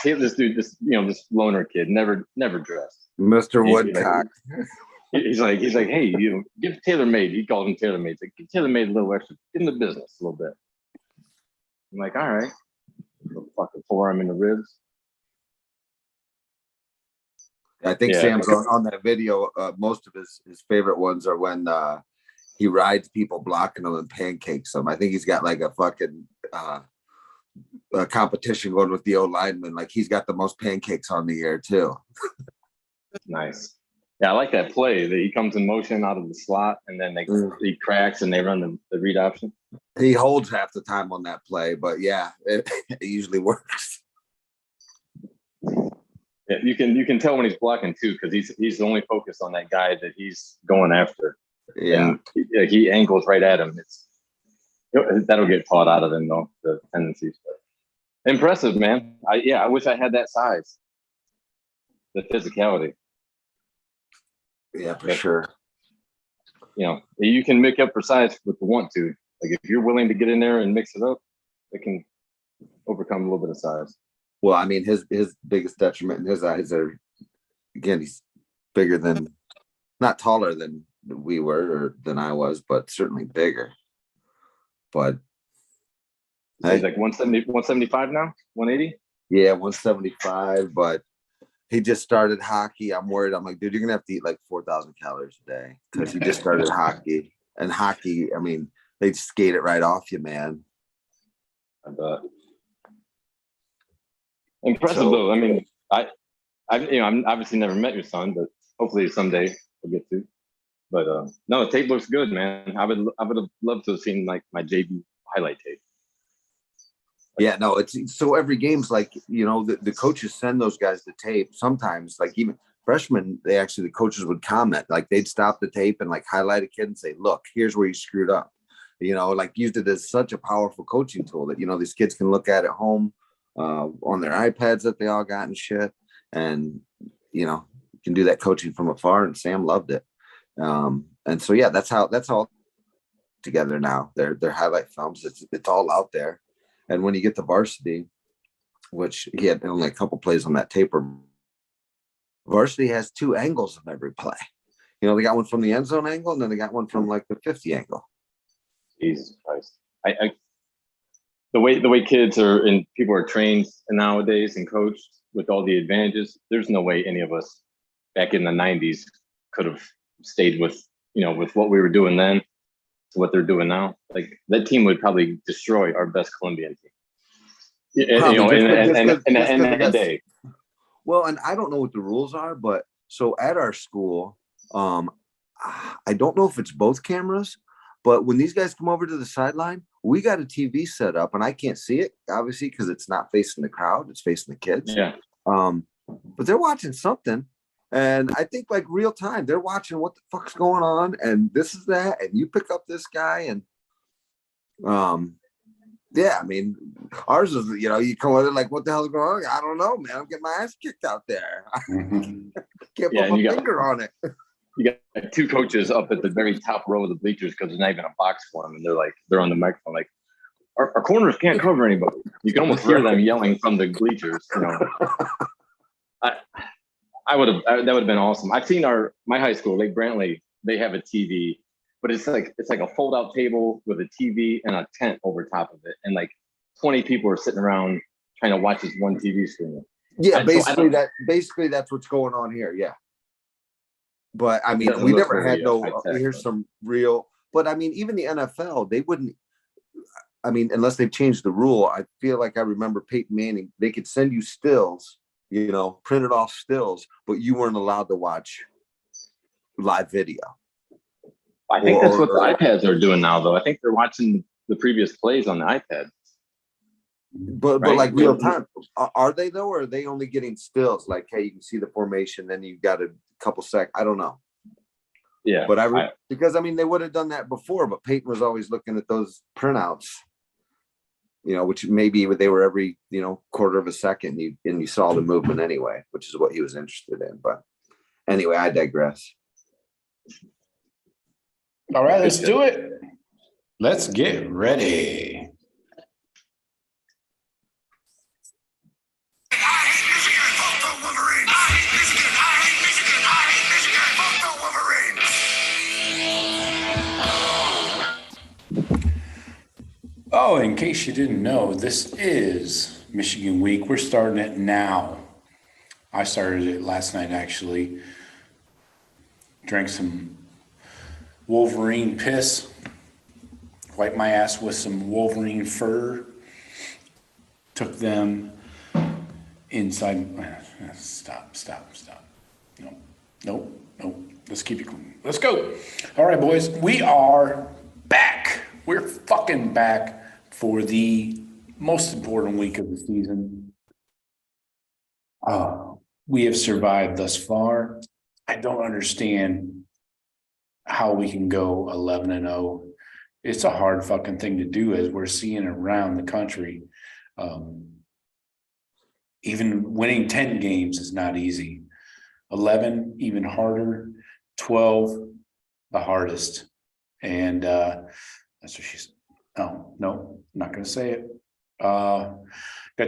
This dude, this loner kid, never dressed. Mr. Woodcock. He's like, hey, give TaylorMade. He called him TaylorMade. He's like, give TaylorMade a little extra. Give him the business a little bit. I'm like, all right. Fucking forearm in the ribs. I think Sam's on that video. Most of his favorite ones are when he rides people blocking him and pancakes them. I think he's got like a fucking a competition going with the O-lineman. Like he's got the most pancakes on the air too. Nice. Yeah, I like that play. That he comes in motion out of the slot, and then he cracks, and they run the read option. He holds half the time on that play, but yeah, it usually works. Yeah, you can tell when he's blocking too, because he's only focused on that guy that he's going after. Yeah, and he angles right at him. That'll get taught out of him though, the tendencies. But impressive, man. I wish I had that size. The physicality. Yeah, for sure. You can make up for size with the want to. Like if you're willing to get in there and mix it up, it can overcome a little bit of size. Well, I mean, his biggest detriment in his eyes are, again, he's bigger than, not taller than we were or than I was, but certainly bigger. But he's like 170, 175 now, 180. Yeah, 175. But he just started hockey. I'm worried. I'm like, dude, you're gonna have to eat like 4,000 calories a day because he just started hockey. And hockey, I mean, they skate it right off you, man. I bet. Impressive though. I mean, I'm obviously never met your son, but hopefully someday we'll get to. But no, the tape looks good, man. I would have loved to have seen like my JV highlight tape. Yeah, no, it's so every game's like, the coaches send those guys the tape. Sometimes, like even freshmen, the coaches would comment, like they'd stop the tape and like highlight a kid and say, look, here's where you screwed up. Like used it as such a powerful coaching tool that, these kids can look at home on their iPads that they all got and shit. And, you can do that coaching from afar, and Sam loved it. And so, yeah, that's all together now. Their highlight films, it's all out there. And when you get to varsity, which he had only a couple plays on that tape, varsity has two angles of every play. They got one from the end zone angle, and then they got one from like the 50 angle. Jesus Christ. The way kids are and people are trained nowadays and coached with all the advantages, there's no way any of us back in the 90s could have stayed with what we were doing then to what they're doing now. Like that team would probably destroy our best Colombian team. In that day. Well, and I don't know what the rules are, but so at our school, I don't know if it's both cameras, but when these guys come over to the sideline, we got a TV set up, and I can't see it, obviously, because it's not facing the crowd. It's facing the kids. Yeah. But they're watching something. And I think like real time, they're watching what the fuck's going on. And this is that. And you pick up this guy. And yeah, I mean, ours is, you come over like, what the hell's going on? I don't know, man. I'm getting my ass kicked out there. Can't put my finger on it. You got two coaches up at the very top row of the bleachers because there's not even a box for them. And they're on the microphone like, our corners can't cover anybody. You can almost hear them yelling from the bleachers. That would have been awesome. I've seen my high school, Lake Brantley, they have a TV, but it's like a fold-out table with a TV and a tent over top of it. And like 20 people are sitting around trying to watch this one TV screen. Yeah, basically that's what's going on here. Yeah. But I mean, we never had here's some real, but I mean, even the NFL, they wouldn't, I mean, unless they've changed the rule, I feel like I remember Peyton Manning, they could send you stills, printed off stills, but you weren't allowed to watch live video. I think that's what the iPads are doing now, though. I think they're watching the previous plays on the iPad. But like real time, are they though, or are they only getting stills? Like, hey, you can see the formation, then you've got a couple seconds. I don't know. Yeah, but because I mean, they would have done that before, but Peyton was always looking at those printouts. Which maybe they were every, quarter of a second, and you saw the movement anyway, which is what he was interested in. But anyway, I digress. All right, let's do it. Let's get ready. Oh, in case you didn't know, this is Michigan Week. We're starting it now. I started it last night, actually. Drank some Wolverine piss. Wiped my ass with some Wolverine fur. Took them inside. Stop. Nope. Let's keep it clean. Let's go. All right, boys. We are back. We're fucking back for the most important week of the season. We have survived thus far. I don't understand how we can go 11-0. It's a hard fucking thing to do, as we're seeing around the country. Even winning 10 games is not easy. 11, even harder. 12, the hardest. And that's what she said. No, not going to say it. Got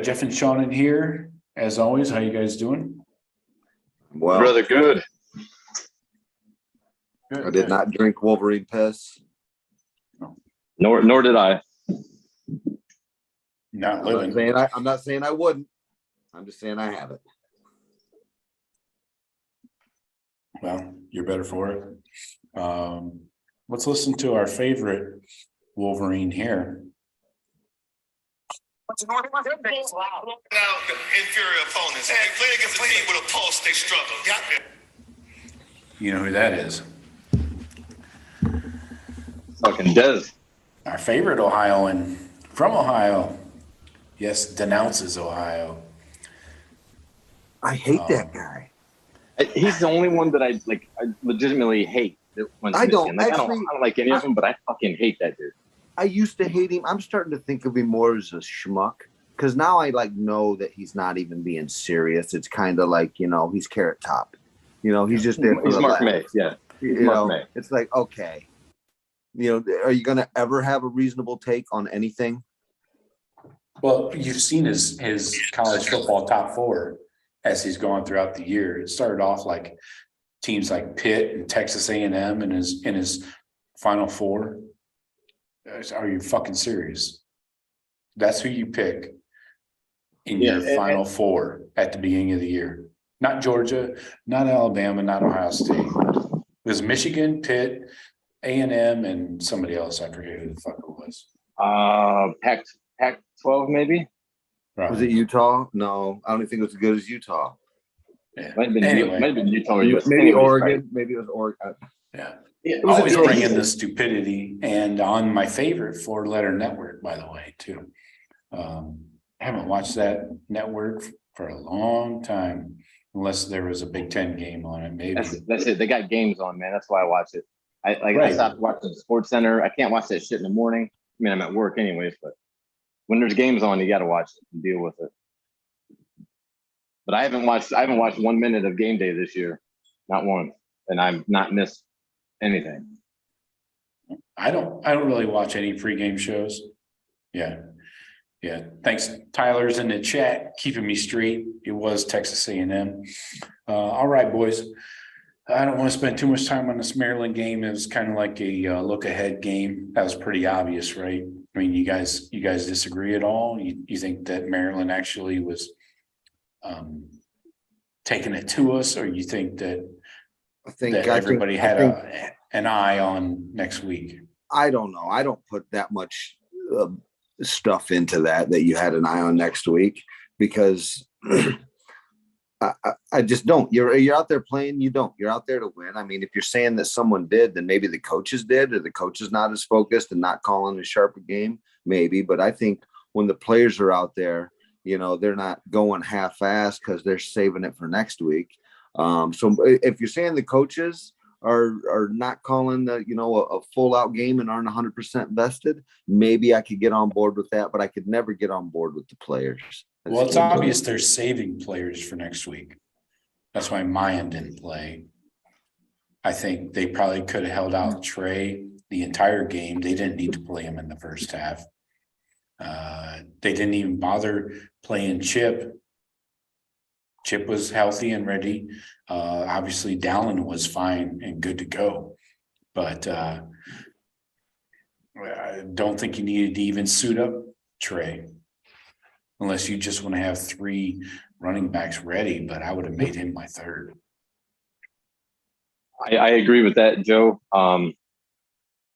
Jeff and Sean in here. As always, how you guys doing? Well, Brother, good. I did not drink Wolverine piss. Nor did I. Not living. I'm not saying I wouldn't. I'm just saying I haven't. Well, you're better for it. Let's listen to our favorite Wolverine here. Now, inferior opponents. They play against a team with a pulse, they struggle. Yep. You know who that is? Fucking Des. Our favorite Ohioan from Ohio. Yes, denounces Ohio. I hate that guy. He's the only one that I legitimately hate. I don't Like, I actually. don't like any of them, but I fucking hate that dude. I used to hate him. I'm starting to think of him more as a schmuck because now I know that he's not even being serious. It's kind of like, he's Carrot Top. He's just there. He's Mark May. Yeah. Mark May. It's like, okay. Are you going to ever have a reasonable take on anything? Well, you've seen his college football top four as he's gone throughout the year. It started off like teams like Pitt and Texas A&M in his Final Four. Are you fucking serious? That's who you pick in your Final Four at the beginning of the year. Not Georgia, not Alabama, not Ohio State. It was Michigan, Pitt, A&M, and somebody else. I forget who the fuck it was. Pac-12 maybe? Right. Was it Utah? No, I don't think it was as good as Utah. Yeah. Might have been Utah or US. Maybe Anyways, Oregon. right. Maybe it was Oregon. Yeah. It was Always a bringing the stupidity, and on my favorite four-letter network, by the way, too. Haven't watched that network for a long time, unless there was a Big Ten game on it. Maybe That's it. They got games on, man. That's why I watch it. I Right. stopped watching Sports Center. I can't watch that shit in the morning. I mean, I'm at work anyways, but when there's games on, you got to watch it and deal with it. But I haven't watched 1 minute of game day this year, not one, and I've not missed anything. I don't really watch any pregame shows. Yeah. Thanks. Tyler's in the chat, keeping me straight. It was Texas A&M. All right, boys. I don't want to spend too much time on this Maryland game. It was kind of like a look ahead game. That was pretty obvious, right? I mean, you guys disagree at all? You think that Maryland actually was taking it to us, or you think that everybody had an eye on next week? I don't know. I don't put that much stuff into that you had an eye on next week, because I just don't. You're out there playing. You're out there to win. I mean, if you're saying that someone did, then maybe the coaches did, or the coach is not as focused and not calling as sharp a game, maybe. But I think when the players are out there, they're not going half-assed because they're saving it for next week. So if you're saying the coaches are not calling a full out game and aren't 100% vested, maybe I could get on board with that, but I could never get on board with the players. Well, it's obvious they're saving players for next week. That's why Mayan didn't play. I think they probably could have held out Trey the entire game. They didn't need to play him in the first half. They didn't even bother playing Chip. Chip was healthy and ready. Obviously, Dallin was fine and good to go. But I don't think you needed to even suit up Trey, unless you just want to have 3 running backs ready. But I would have made him my third. I agree with that, Joe.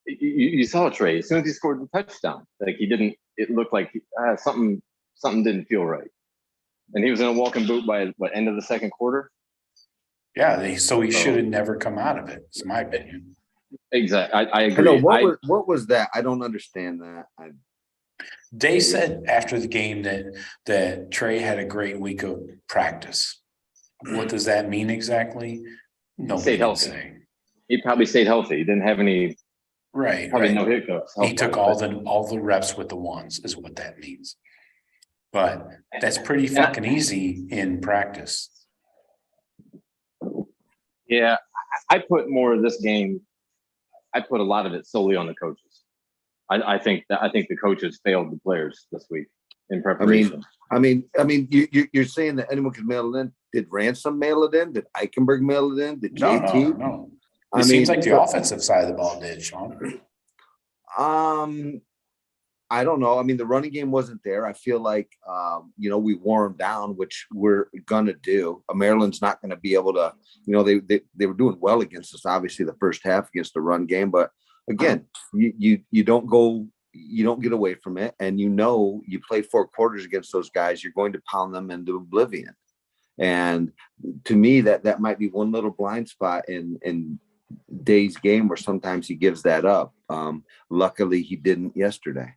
You saw Trey as soon as he scored the touchdown. Like he didn't. It looked like something didn't feel right, and he was in a walking boot by what, end of the second quarter. Yeah, so he should have never come out of it. It's my opinion. Exactly, I I agree. know what was that? I don't understand that. They said after the game that Trey had a great week of practice. What does that mean exactly? Nobody Stayed can healthy. say. He probably stayed healthy. He didn't have any. Right, Probably right. no hiccups. He took all the reps with the ones, is what that means. But that's pretty fucking easy in practice. Yeah, I put more of this game. I put a lot of it solely on the coaches. I think the coaches failed the players this week in preparation. I mean, you're saying that anyone could mail it in? Did Ransom mail it in? Did Eichenberg mail it in? Did JT? No. It seems like the offensive side of the ball did, Sean. I don't know. I mean, the running game wasn't there. I feel like, we wore them down, which we're going to do. Maryland's not going to be able to, they were doing well against us, obviously, the first half against the run game. But again, you don't get away from it. And you play 4 quarters against those guys, you're going to pound them into oblivion. And to me, that might be one little blind spot in Day's game where sometimes he gives that up. Luckily, he didn't yesterday.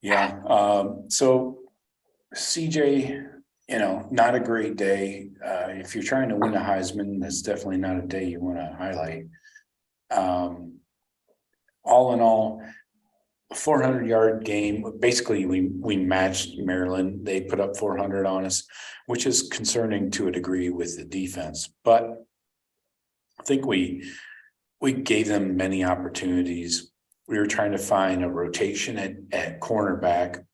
Yeah. So CJ, not a great day. If you're trying to win a Heisman, that's definitely not a day you want to highlight. All in all, a 400-yard game. Basically, we matched Maryland. They put up 400 on us, which is concerning to a degree with the defense. But I think we gave them many opportunities. We were trying to find a rotation at cornerback,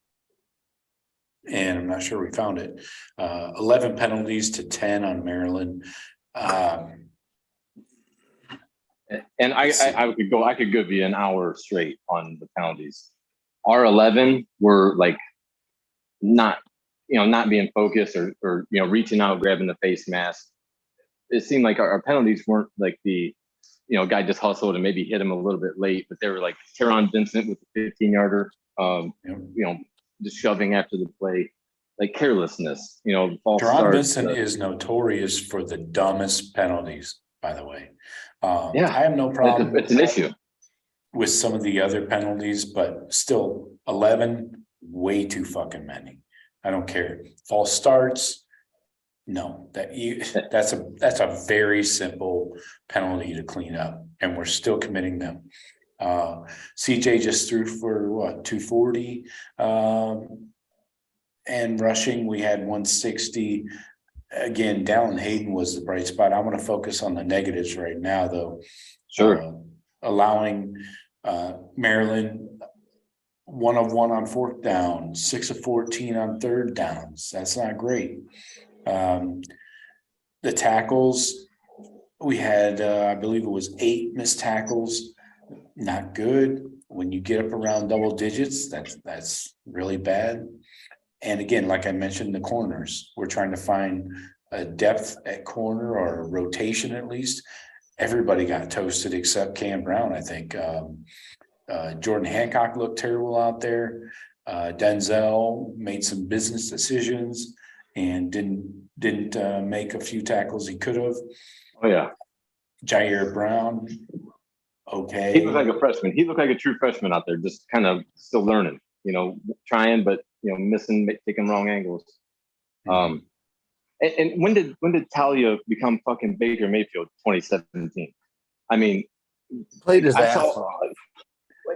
and I'm not sure we found it. 11 penalties to 10 on Maryland. And I could give you an hour straight on the penalties. Our 11 were like not being focused or reaching out, grabbing the face mask. It seemed like our penalties weren't like the guy just hustled and maybe hit him a little bit late, but they were like Teron Vincent with the 15-yarder, just shoving after the play, like carelessness, false Teron starts. Vincent is notorious for the dumbest penalties, by the way. I Yeah, have no problem. It's an issue with some of the other penalties, but still 11, way too fucking many. I don't care. False starts. No, that's a very simple penalty to clean up, and we're still committing them. CJ just threw for what, 240, and rushing we had 160. Again, Dallin Hayden was the bright spot. I want to focus on the negatives right now, though. Sure. Allowing Maryland 1 of 1 on 4th down, 6 of 14 on 3rd downs. That's not great. The tackles, we had, I believe it was 8 missed tackles. Not good. When you get up around double digits, that's really bad. And again, like I mentioned, the corners, we're trying to find a depth at corner or a rotation at least. Everybody got toasted except Cam Brown, I think. Jordan Hancock looked terrible out there. Denzel made some business decisions and didn't make a few tackles he could have. Oh yeah. Jair Brown, okay. He looked like a freshman. He looked like a true freshman out there, just kind of still learning, trying, but missing, taking wrong angles. And when did Talia become fucking Baker Mayfield? 2017. I mean, played his ass off.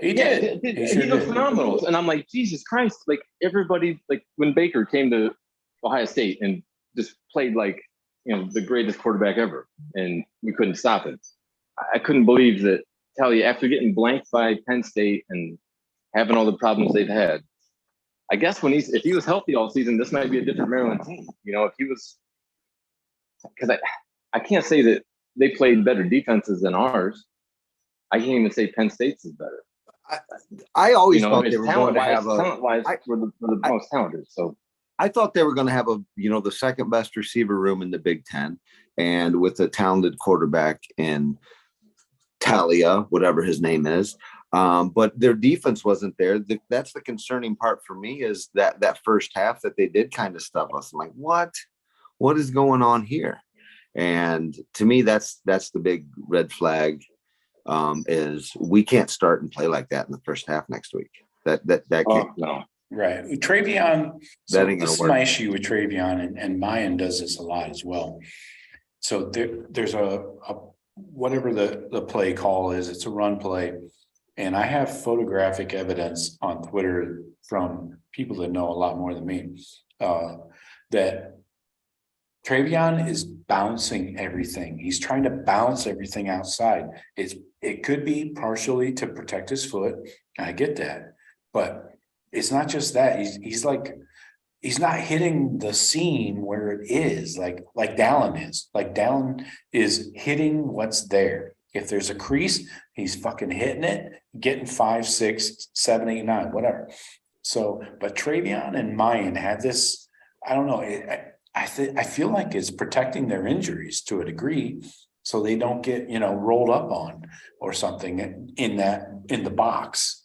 He did. He looked phenomenal, and I'm like, Jesus Christ! Like everybody, like when Baker came to Ohio State and just played like the greatest quarterback ever, and we couldn't stop him. I couldn't believe that Talia, after getting blanked by Penn State and having all the problems they've had, I guess if he was healthy all season, this might be a different Maryland team. If he was, because I can't say that they played better defenses than ours, I can't even say Penn State's is better. I always You know, thought they were going to have a. talent-wise, I- we're the most talented. So I thought they were going to have the second best receiver room in the Big Ten, and with a talented quarterback in Talia, whatever his name is. But their defense wasn't there. That's the concerning part for me, is that first half that they did kind of stuff us. I'm like, what is going on here? And to me, that's the big red flag, is we can't start and play like that in the first half next week. That can't. no. Right. Travion, so That ain't this gonna is work. my issue with Travion, and Mayan does this a lot as well. So there's a whatever the play call is, it's a run play. And I have photographic evidence on Twitter from people that know a lot more than me, that Travion is bouncing everything. He's trying to bounce everything outside. It could be partially to protect his foot. I get that, but it's not just that. He's not hitting the seam where it is, like Dallin is. Like Dallin is hitting what's there. If there's a crease, he's fucking hitting it, getting 5, 6, 7, 8, 9, whatever. So, but Travion and Mayan had this. I don't know. I feel like it's protecting their injuries to a degree, so they don't get rolled up on or something in the box.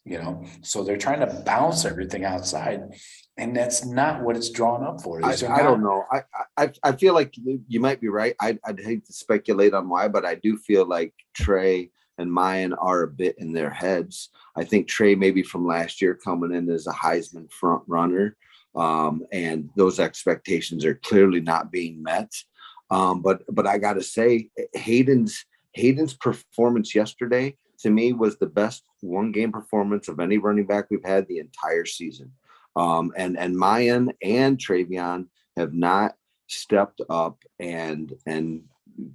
So they're trying to bounce everything outside. And that's not what it's drawn up for. I don't know. I feel like you might be right. I'd hate to speculate on why, but I do feel like Trey and Mayan are a bit in their heads. I think Trey maybe from last year coming in as a Heisman front runner, and those expectations are clearly not being met. But I got to say, Hayden's performance yesterday to me was the best one game performance of any running back we've had the entire season. And Mayan and Travion have not stepped up and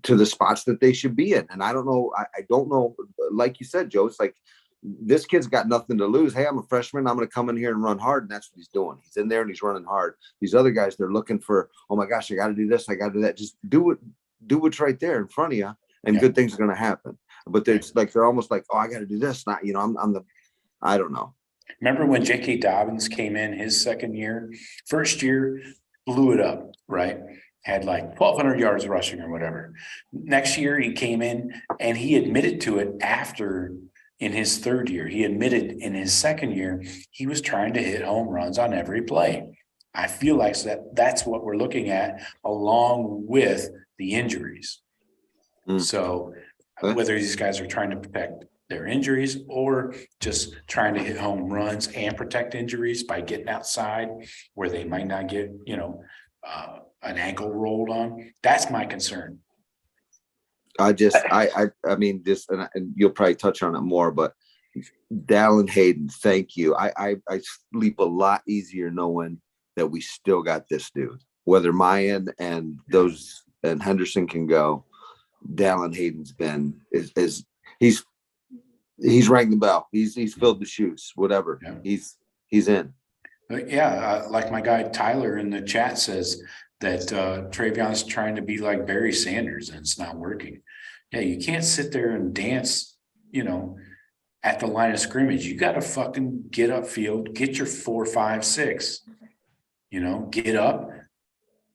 to the spots that they should be in. And I don't know. I don't know. Like you said, Joe, it's like this kid's got nothing to lose. Hey, I'm a freshman. I'm going to come in here and run hard. And that's what he's doing. He's in there and he's running hard. These other guys, they're looking for, oh my gosh, I got to do this. I got to do that. Just do what's right there in front of you, and good things are going to happen. But they're almost like, oh, I got to do this. Not, I don't know. Remember when J.K. Dobbins came in his first year, blew it up, right? Had like 1,200 yards rushing or whatever. Next year, he came in and he admitted to it in his third year. He admitted in his second year, he was trying to hit home runs on every play. I feel like that's what we're looking at along with the injuries. So whether these guys are trying to protect their injuries or just trying to hit home runs and protect injuries by getting outside where they might not get, an ankle rolled on. That's my concern. I mean, this, and you'll probably touch on it more, but Dallin Hayden, thank you. I sleep a lot easier knowing that we still got this dude, whether Mayan and Henderson can go. Dallin Hayden's he's rang the bell. He's filled the shoes, whatever. Yeah. He's in. Like my guy Tyler in the chat says that Travion's trying to be like Barry Sanders and it's not working. Yeah, you can't sit there and dance, at the line of scrimmage. You got to fucking get upfield, get your 4, 5, 6. Get up,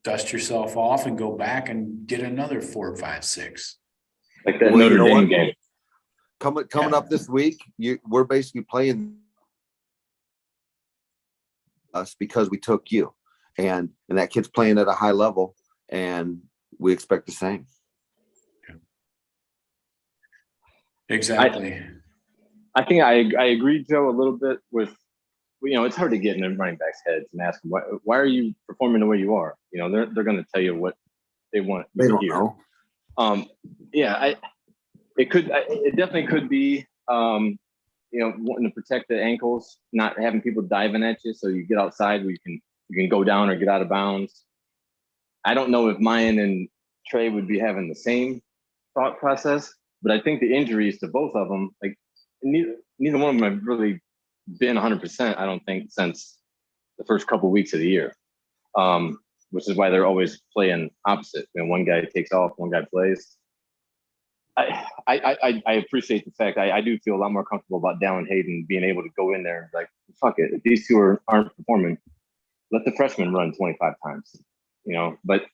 dust yourself off, and go back and get another 4, 5, 6. Like that Notre Dame game. Coming up this week, we're basically playing us because we took you, and that kid's playing at a high level, and we expect the same. Exactly. I think I agree, Joe, a little bit with, it's hard to get in the running backs' heads and ask them, why are you performing the way you are? They're going to tell you what they want. They don't know. It definitely could be, wanting to protect the ankles, not having people diving at you, so you get outside where you can go down or get out of bounds. I don't know if Mayan and Trey would be having the same thought process, but I think the injuries to both of them, like neither one of them have really been 100%. I don't think since the first couple of weeks of the year, which is why they're always playing opposite. One guy takes off, one guy plays. I appreciate the fact I do feel a lot more comfortable about Dallin Hayden being able to go in there like, fuck it. If these two aren't performing, let the freshman run 25 times, but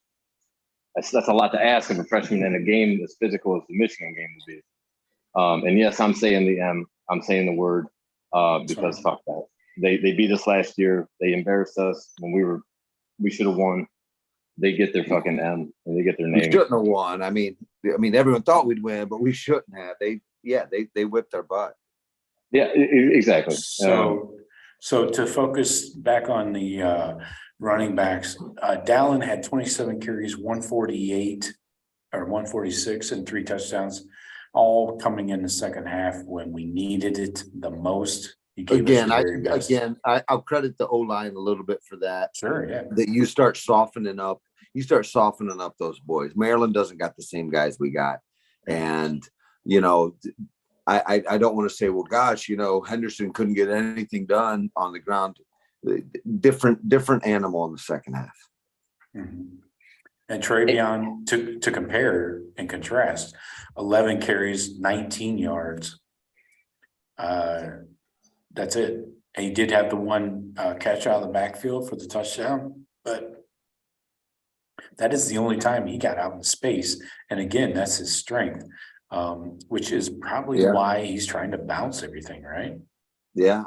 that's a lot to ask of a freshman in a game as physical as the Michigan game would be. And yes, I'm saying the M, I'm saying the word, because fuck that. They beat us last year. They embarrassed us when we should have won. They get their fucking M and they get their name. We shouldn't have won. I mean, everyone thought we'd win, but we shouldn't have. They whipped our butt. Yeah, exactly. So to focus back on the running backs, Dallin had 27 carries, 148 or 146 and 3 touchdowns, all coming in the second half when we needed it the most. I'll credit the O-line a little bit for that. Sure, yeah. That you start softening up those boys. Maryland doesn't got the same guys we got. And, I don't want to say, well, gosh, Henderson couldn't get anything done on the ground. Different animal in the second half. Mm-hmm. And Travion, to compare and contrast, 11 carries, 19 yards. That's it. And he did have the one catch out of the backfield for the touchdown, but that is the only time he got out in space. And again, that's his strength, which is probably why he's trying to bounce everything, right? Yeah.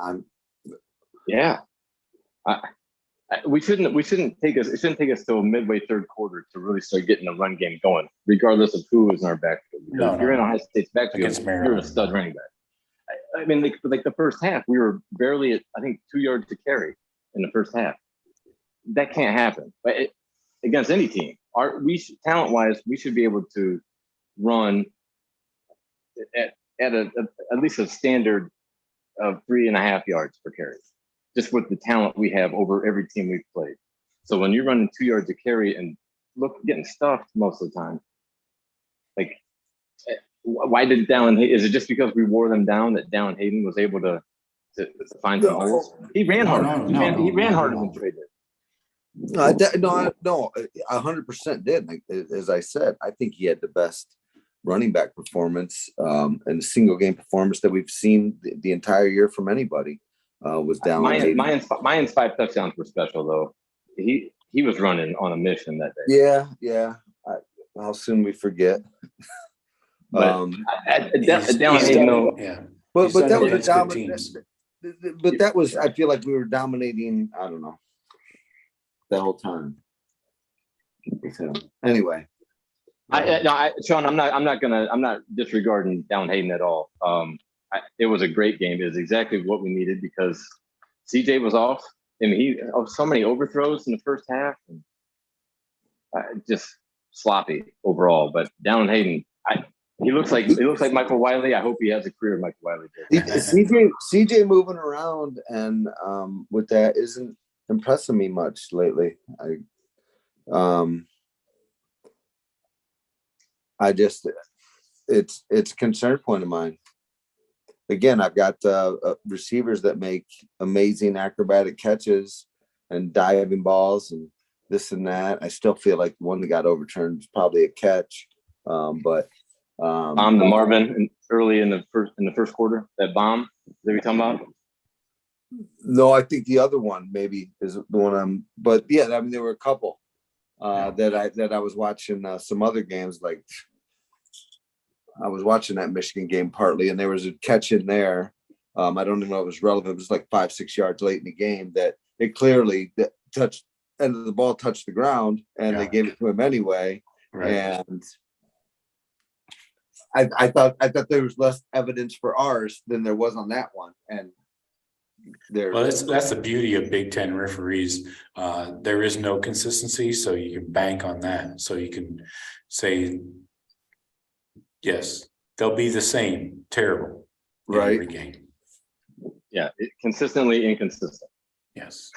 It shouldn't take us till midway third quarter to really start getting the run game going, regardless of who is in our backfield. Because if you're in Ohio State's backfield, you're a stud running back. I mean, like the first half, we were barely at, I think, 2 yards to carry in the first half. That can't happen against any team. Talent-wise, we should be able to run at least a standard of 3.5 yards per carry, just with the talent we have over every team we've played. So when you're running 2 yards to carry and getting stuffed most of the time, like, why did is it just because we wore them down that Dallin Hayden was able to find some holes? He ran harder. He ran harder than Trey did. No, 100% did. Like, as I said, I think he had the best running back performance and a single game performance that we've seen the entire year from anybody. Was Dallin Hayden. Mine's 5 touchdowns were special though. He was running on a mission that day. Yeah. How soon we forget. But Dallin Hayden, though. Yeah. But that was a dominant. But that was, I feel like we were dominating. I don't know. The whole time. So anyway, Sean, I'm not disregarding Dallin Hayden at all. It was a great game. It was exactly what we needed because CJ was off. I mean, he so many overthrows in the first half, and just sloppy overall. But Dallin Hayden, he looks like Michael Wiley. I hope he has a career Michael Wiley did. CJ moving around and with that isn't impressing me much lately. It's a concern point of mine. Again, I've got receivers that make amazing acrobatic catches and diving balls and this and that. I still feel like the one that got overturned is probably a catch, but the Marvin early in the first quarter, that bomb that we talking about. No, I think the other one maybe is the one but yeah, I mean, there were a couple that I was watching some other games. Like I was watching that Michigan game partly, and there was a catch in there. I don't even know if it was relevant. It was like 5-6 yards late in the game that it clearly touched, and the ball touched the ground, and they gave it to him anyway. Right. And I thought there was less evidence for ours than there was on that one, and. Well, that's the beauty of Big Ten referees. There is no consistency, so you can bank on that. So you can say, yes, they'll be the same, terrible, right? Every game. Yeah, consistently inconsistent. Yes.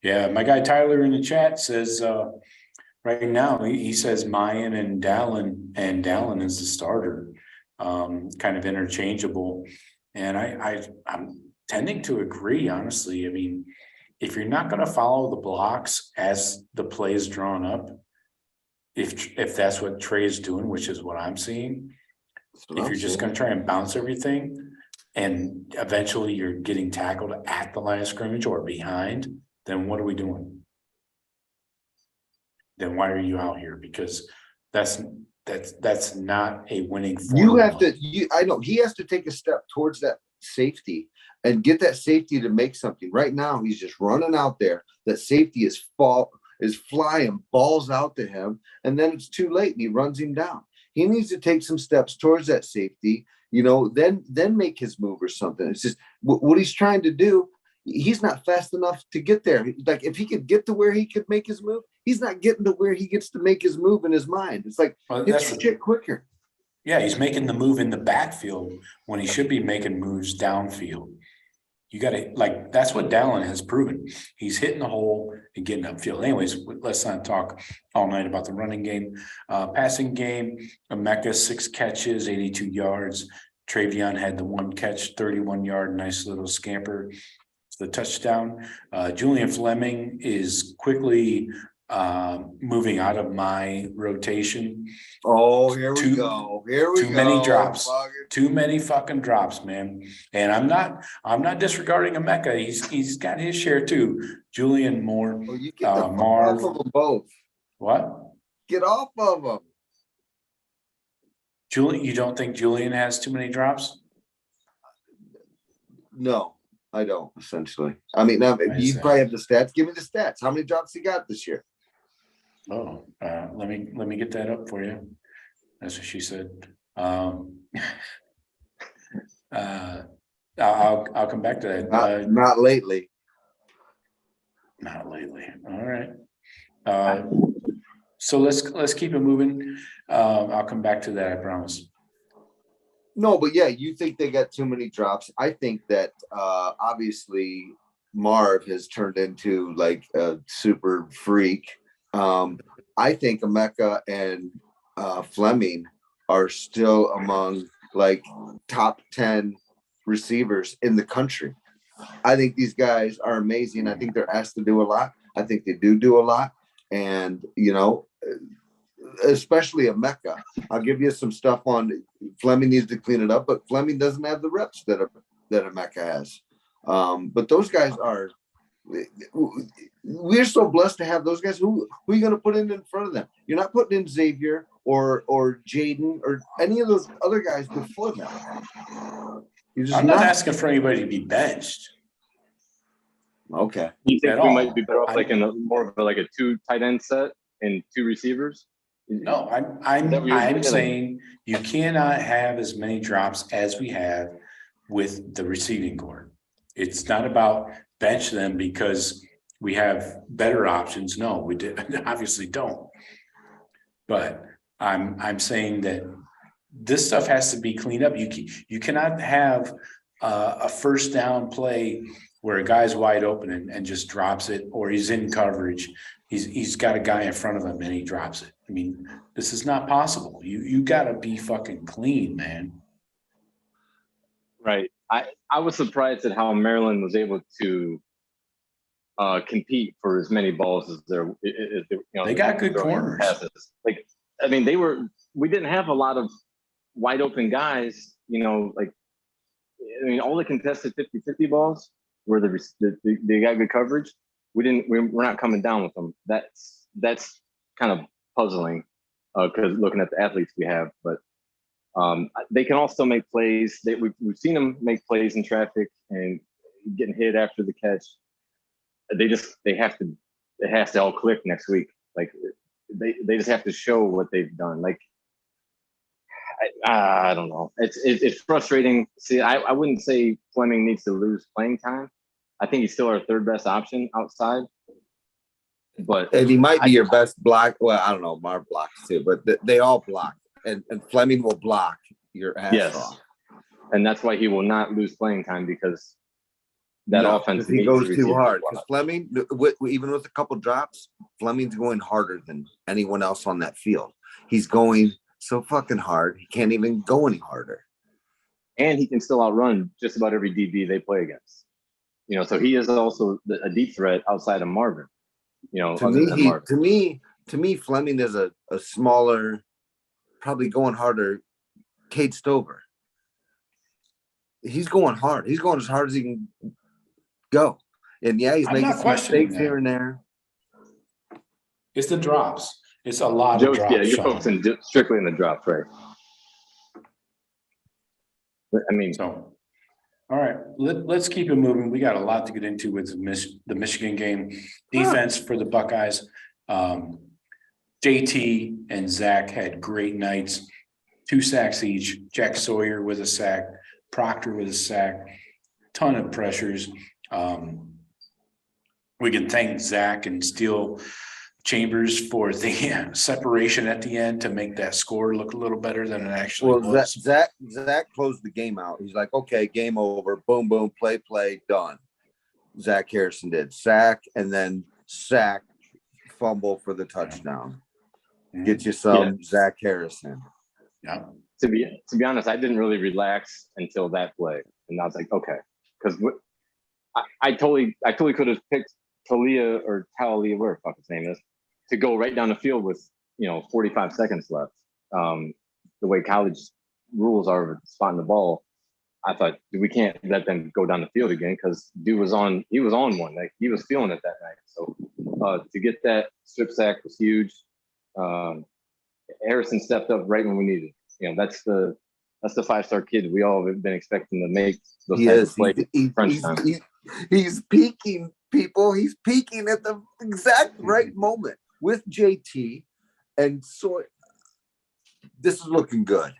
Yeah, my guy Tyler in the chat says right now he says Mayan and Dallin is the starter, kind of interchangeable. And I'm tending to agree, honestly. I mean, if you're not going to follow the blocks as the play is drawn up, if that's what Trey is doing, which is what I'm seeing, if you're just going to try and bounce everything and eventually you're getting tackled at the line of scrimmage or behind, then what are we doing? Then why are you out here? Because that's not a winning formula. You have to, I know he has to take a step towards that safety and get that safety to make something. Right now, he's just running out there. That safety is flying balls out to him, and then it's too late and he runs him down. He needs to take some steps towards that safety, then make his move or something. It's just what he's trying to do. He's not fast enough to get there. Like if he could get to where he could make his move, he's not getting to where he gets to make his move in his mind. It's like, it's shit quicker. Yeah, he's making the move in the backfield when he should be making moves downfield. You got to, like, that's what Dallin has proven. He's hitting the hole and getting upfield. Anyways, let's not talk all night about the running game. Passing game, Emeka, 6 catches, 82 yards. Travion had the 1 catch, 31-yard, nice little scamper. The touchdown. Julian Fleming is quickly moving out of my rotation. Oh, here we go. Too many drops. Too many fucking drops, man. And I'm not disregarding Emeka. He's got his share too. Julian Moore. Well, you get the Marv. Off of them both. What? Get off of them. Julian, you don't think Julian has too many drops? No. I don't, essentially. I mean, now you probably have the stats. Give me the stats. How many drops he got this year? Oh, let me get that up for you. That's what she said. I'll come back to that. Not lately. Not lately. All right. So let's keep it moving. I'll come back to that, I promise. No, but yeah, you think they got too many drops. I think that obviously Marv has turned into like a super freak. I think Emeka and Fleming are still among like top 10 receivers in the country. I think these guys are amazing. I think they're asked to do a lot. I think they do a lot. And, especially Emeka. I'll give you some stuff on Fleming needs to clean it up, but Fleming doesn't have the reps that Emeka has. But those guys are, we're so blessed to have those guys. Who are you going to put in front of them? You're not putting in Xavier or Jaden or any of those other guys before them. I'm not asking for anybody to be benched. Okay. You think we might be better off like in more of a 2 tight end set and 2 receivers? No, I'm saying you cannot have as many drops as we have with the receiving corps. It's not about bench them because we have better options. No, we obviously don't. But I'm saying that this stuff has to be cleaned up. You cannot have a first down play where a guy's wide open and just drops it, or he's in coverage. He's got a guy in front of him and he drops it. I mean, this is not possible. You got to be fucking clean, man. Right. I was surprised at how Maryland was able to compete for as many balls as they got good corners. Passes. Like, I mean, we didn't have a lot of wide open guys, all the contested 50-50 balls where they got good coverage. We're not coming down with them. That's kind of puzzling because looking at the athletes we have, but they can also make plays. We've seen them make plays in traffic and getting hit after the catch. It has to all click next week. Like they just have to show what they've done. Like I don't know. It's frustrating. See, I wouldn't say Fleming needs to lose playing time. I think he's still our 3rd best option outside. And he might be your best block. Well, I don't know. Marv blocks too, but they all block. And Fleming will block your ass off. And that's why he will not lose playing time because that offense. He goes too hard. Because Fleming, even with a couple drops, Fleming's going harder than anyone else on that field. He's going so fucking hard. He can't even go any harder. And he can still outrun just about every DB they play against. So he is also a deep threat outside of Marvin. To me, to me, Fleming is a smaller, probably going harder, Cade Stover. He's going hard. He's going as hard as he can go. And yeah, he's I'm making not some questioning mistakes here that. and there. It's the drops. It's a lot of Joe, drops. yeah, you're Sean. focusing strictly on the drops, right? I mean, So, all right, let's keep it moving. We got a lot to get into with the Michigan game. Defense for the Buckeyes. JT and Zach had great nights, 2 sacks each. Jack Sawyer with a sack, Proctor with a sack, ton of pressures. We can thank Zach and Steele Chambers for the separation at the end to make that score look a little better than it actually was. Zach closed the game out. He's like, okay, game over. Boom, boom, play, done. Zach Harrison did sack and then sack, fumble for the touchdown. Get you some Zach Harrison. Yeah. to be honest, I didn't really relax until that play, and I was like, okay, because I totally could have picked Talia or Talia, whatever the fuck his name is, to go right down the field with 45 seconds left. The way college rules are of spotting the ball, I thought we can't let them go down the field again because dude was on one, like he was feeling it that night. So to get that strip sack was huge. Harrison stepped up right when we needed. That's the 5-star kid we all have been expecting to make those types of plays. He's peaking, people. He's peaking at the exact right moment with JT, and so this is looking good.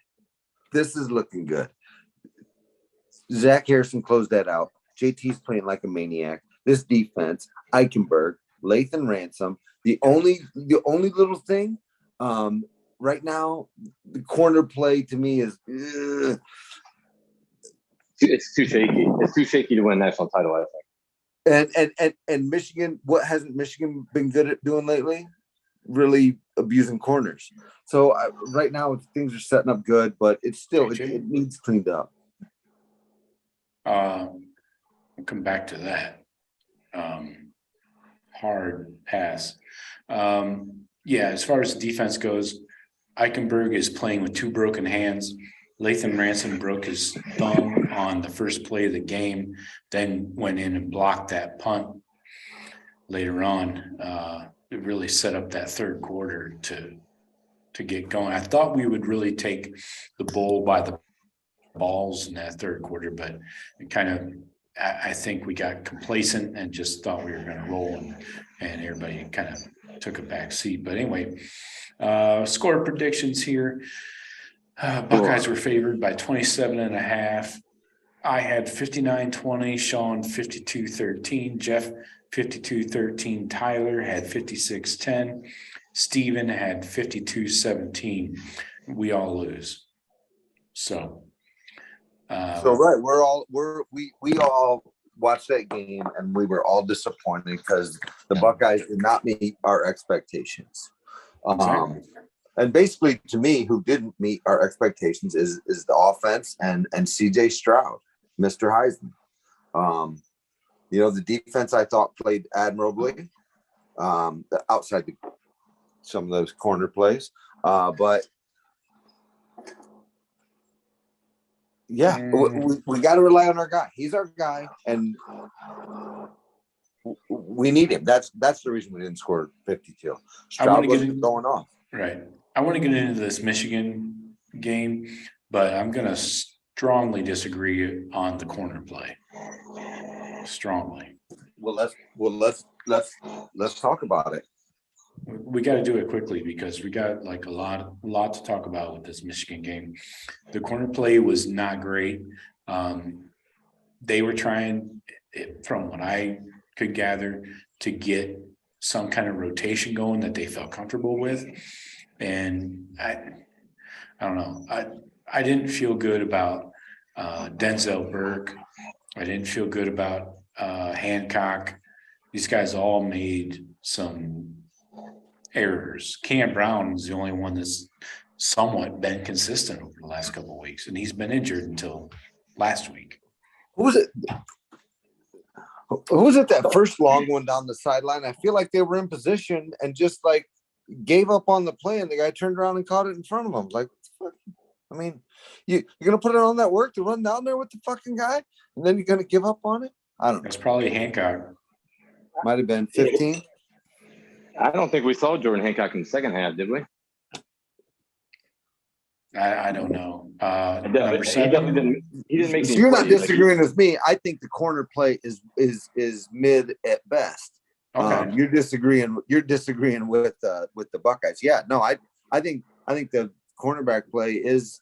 Zach Harrison closed that out. JT's playing like a maniac. This defense, Eichenberg, Lathan Ransom. The only little thing right now, the corner play to me is it's too shaky. It's too shaky to win a national title, I think. And Michigan, what hasn't Michigan been good at doing lately? Really abusing corners. So right now things are setting up good, but it's still it needs cleaned up. We'll come back to that. Hard pass. As far as defense goes, Eichenberg is playing with 2 broken hands. Lathan Ransom broke his thumb on the first play of the game, then went in and blocked that punt later on. It really set up that third quarter to get going. I thought we would really take the bull by the balls in that third quarter, but it kind of, I think we got complacent and just thought we were going to roll, and everybody kind of took a back seat. But anyway, score predictions here. Buckeyes were favored by 27.5. I had 59-20, Sean 52-13, Jeff 52-13, Tyler had 56-10, Steven had 52-17. We all lose. So right, we all watched that game and we were all disappointed because the Buckeyes did not meet our expectations. Exactly. And basically, to me, who didn't meet our expectations is the offense and CJ Stroud, Mr. Heisman. The defense I thought played admirably outside some of those corner plays, but. Yeah, we got to rely on our guy. He's our guy, and we need him. That's the reason we didn't score 52. Stroud wasn't going off. Right. I want to get into this Michigan game, but I'm going to strongly disagree on the corner play. Strongly. Well, let's talk about it. We got to do it quickly because we got like a lot to talk about with this Michigan game. The corner play was not great. They were trying, from what I could gather, to get some kind of rotation going that they felt comfortable with. And I don't know. I didn't feel good about Denzel Burke. I didn't feel good about Hancock. These guys all made some errors. Cam Brown is the only one that's somewhat been consistent over the last couple of weeks, and he's been injured until last week. Who was it that first long one down the sideline? I feel like they were in position and just like gave up on the play, and the guy turned around and caught it in front of him. Like, fuck? I mean, you're gonna put it on that work to run down there with the fucking guy, and then you're gonna give up on it? I don't know. It's probably Hancock. Might have been 15. I don't think we saw Jordan Hancock in the second half, did we? I don't know. Number He definitely 7. didn't. He didn't make. So any you're not plays. disagreeing with me. I think the corner play is mid at best. Okay. You're disagreeing with the Buckeyes. Yeah, no, I think the cornerback play is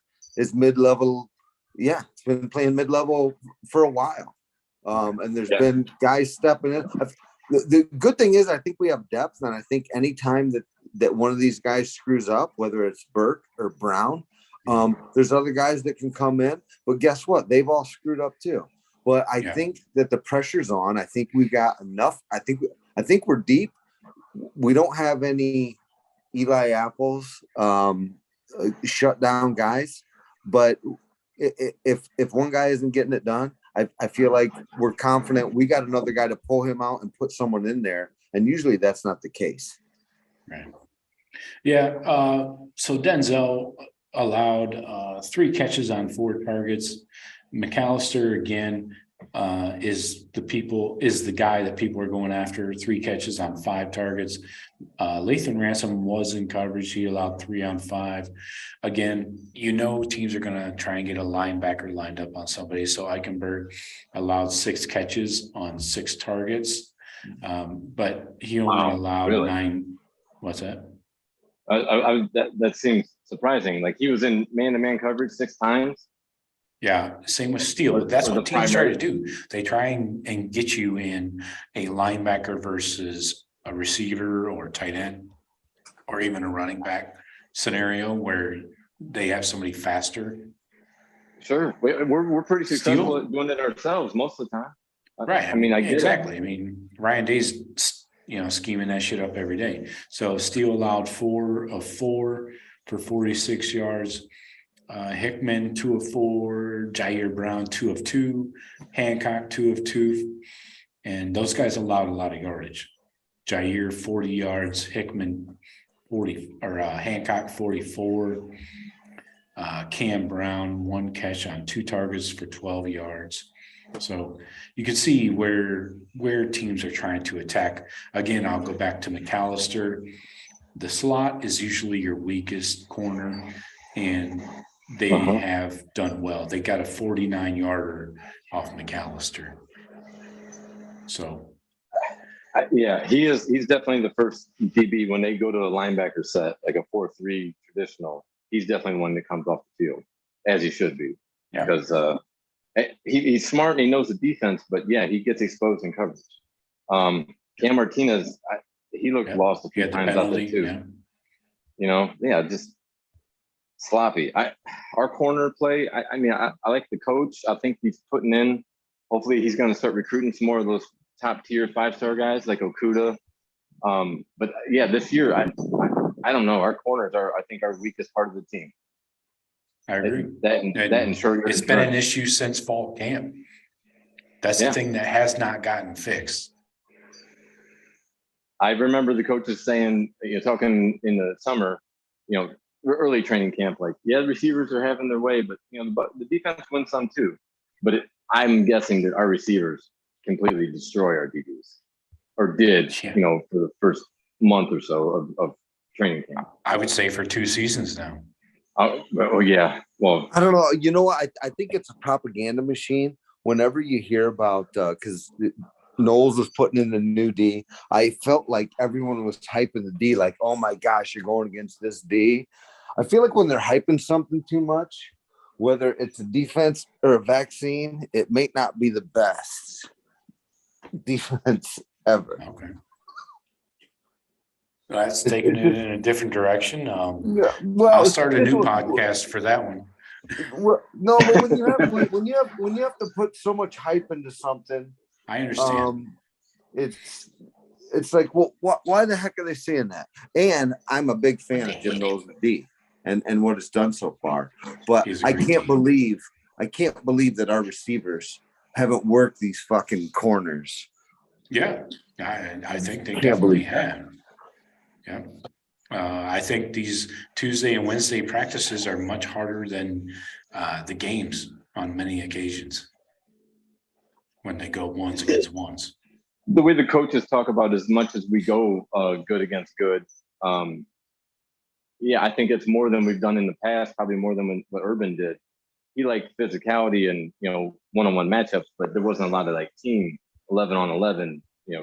mid-level. Yeah, it's been playing mid-level for a while. And there's been guys stepping in. The good thing is I think we have depth, and I think anytime that one of these guys screws up, whether it's Burke or Brown, there's other guys that can come in. But guess what? They've all screwed up too. But I think that the pressure's on. I think we've got enough. I think we're deep. We don't have any Eli Apples shut down guys. But if one guy isn't getting it done, I feel like we're confident we got another guy to pull him out and put someone in there. And usually that's not the case. Right. Yeah. So Denzel allowed 3 catches on 4 targets. McAllister again is the guy that people are going after. 3 catches on 5 targets. Lathan Ransom was in coverage. He allowed 3 on 5. Again, teams are going to try and get a linebacker lined up on somebody. So Eichenberg allowed 6 catches on 6 targets, but he only allowed 9. What's that? That seems surprising. Like he was in man-to-man coverage 6 times. Yeah, same with Steele. That's what teams try to do. They try and get you in a linebacker versus a receiver or tight end or even a running back scenario where they have somebody faster. Sure. We're pretty successful at doing it ourselves most of the time. Right. I mean, I get exactly. it. I mean, Ryan Day's, scheming that shit up every day. So Steele allowed 4 of 4 for 46 yards. Hickman 2 of 4, Jair Brown 2 of 2, Hancock 2 of 2, and those guys allowed a lot of yardage. Jair 40 yards, Hickman 40, or Hancock 44, Cam Brown 1 catch on 2 targets for 12 yards. So you can see where teams are trying to attack. Again, I'll go back to McAllister. The slot is usually your weakest corner, and they have done well. They got a 49-yarder off McAllister. So, he's definitely the first DB when they go to a linebacker set, like a 4-3 traditional. He's definitely one that comes off the field, as he should be, because he's smart and he knows the defense. But he gets exposed in coverage. Cam Martinez, he looked lost a few times out there too. Just sloppy. Our corner play. I like the coach. I think he's putting in. Hopefully, he's going to start recruiting some more of those top tier 5-star guys like Okuda. But this year I don't know. Our corners are, I think, our weakest part of the team. I agree. It's been an issue since fall camp. That's the thing that has not gotten fixed. I remember the coaches saying, talking in the summer, early training camp, like, the receivers are having their way, but the defense wins some too. But I'm guessing that our receivers completely destroy our DBs, or did, for the first month or so of training camp. I would say for 2 seasons now. Well, I don't know. You know what? I think it's a propaganda machine. Whenever you hear about, because Knowles was putting in the new D, I felt like everyone was hyping the D, like, oh my gosh, you're going against this D. I feel like when they're hyping something too much, whether it's a defense or a vaccine, it may not be the best defense ever. Okay. That's taking it in a different direction. I'll start a new podcast for that one. Well, no, but when you have to put so much hype into something, I understand. It's like, well, why the heck are they saying that? And I'm a big fan of Jim Knowles D and what it's done so far. But I can't believe that our receivers haven't worked these fucking corners. Yeah, I think they definitely have. Yeah. I think these Tuesday and Wednesday practices are much harder than the games on many occasions when they go ones against ones. The way the coaches talk about as much as we go good against good, yeah, I think it's more than we've done in the past, probably more than what Urban did. He liked physicality and, one-on-one matchups, but there wasn't a lot of like team 11 on 11,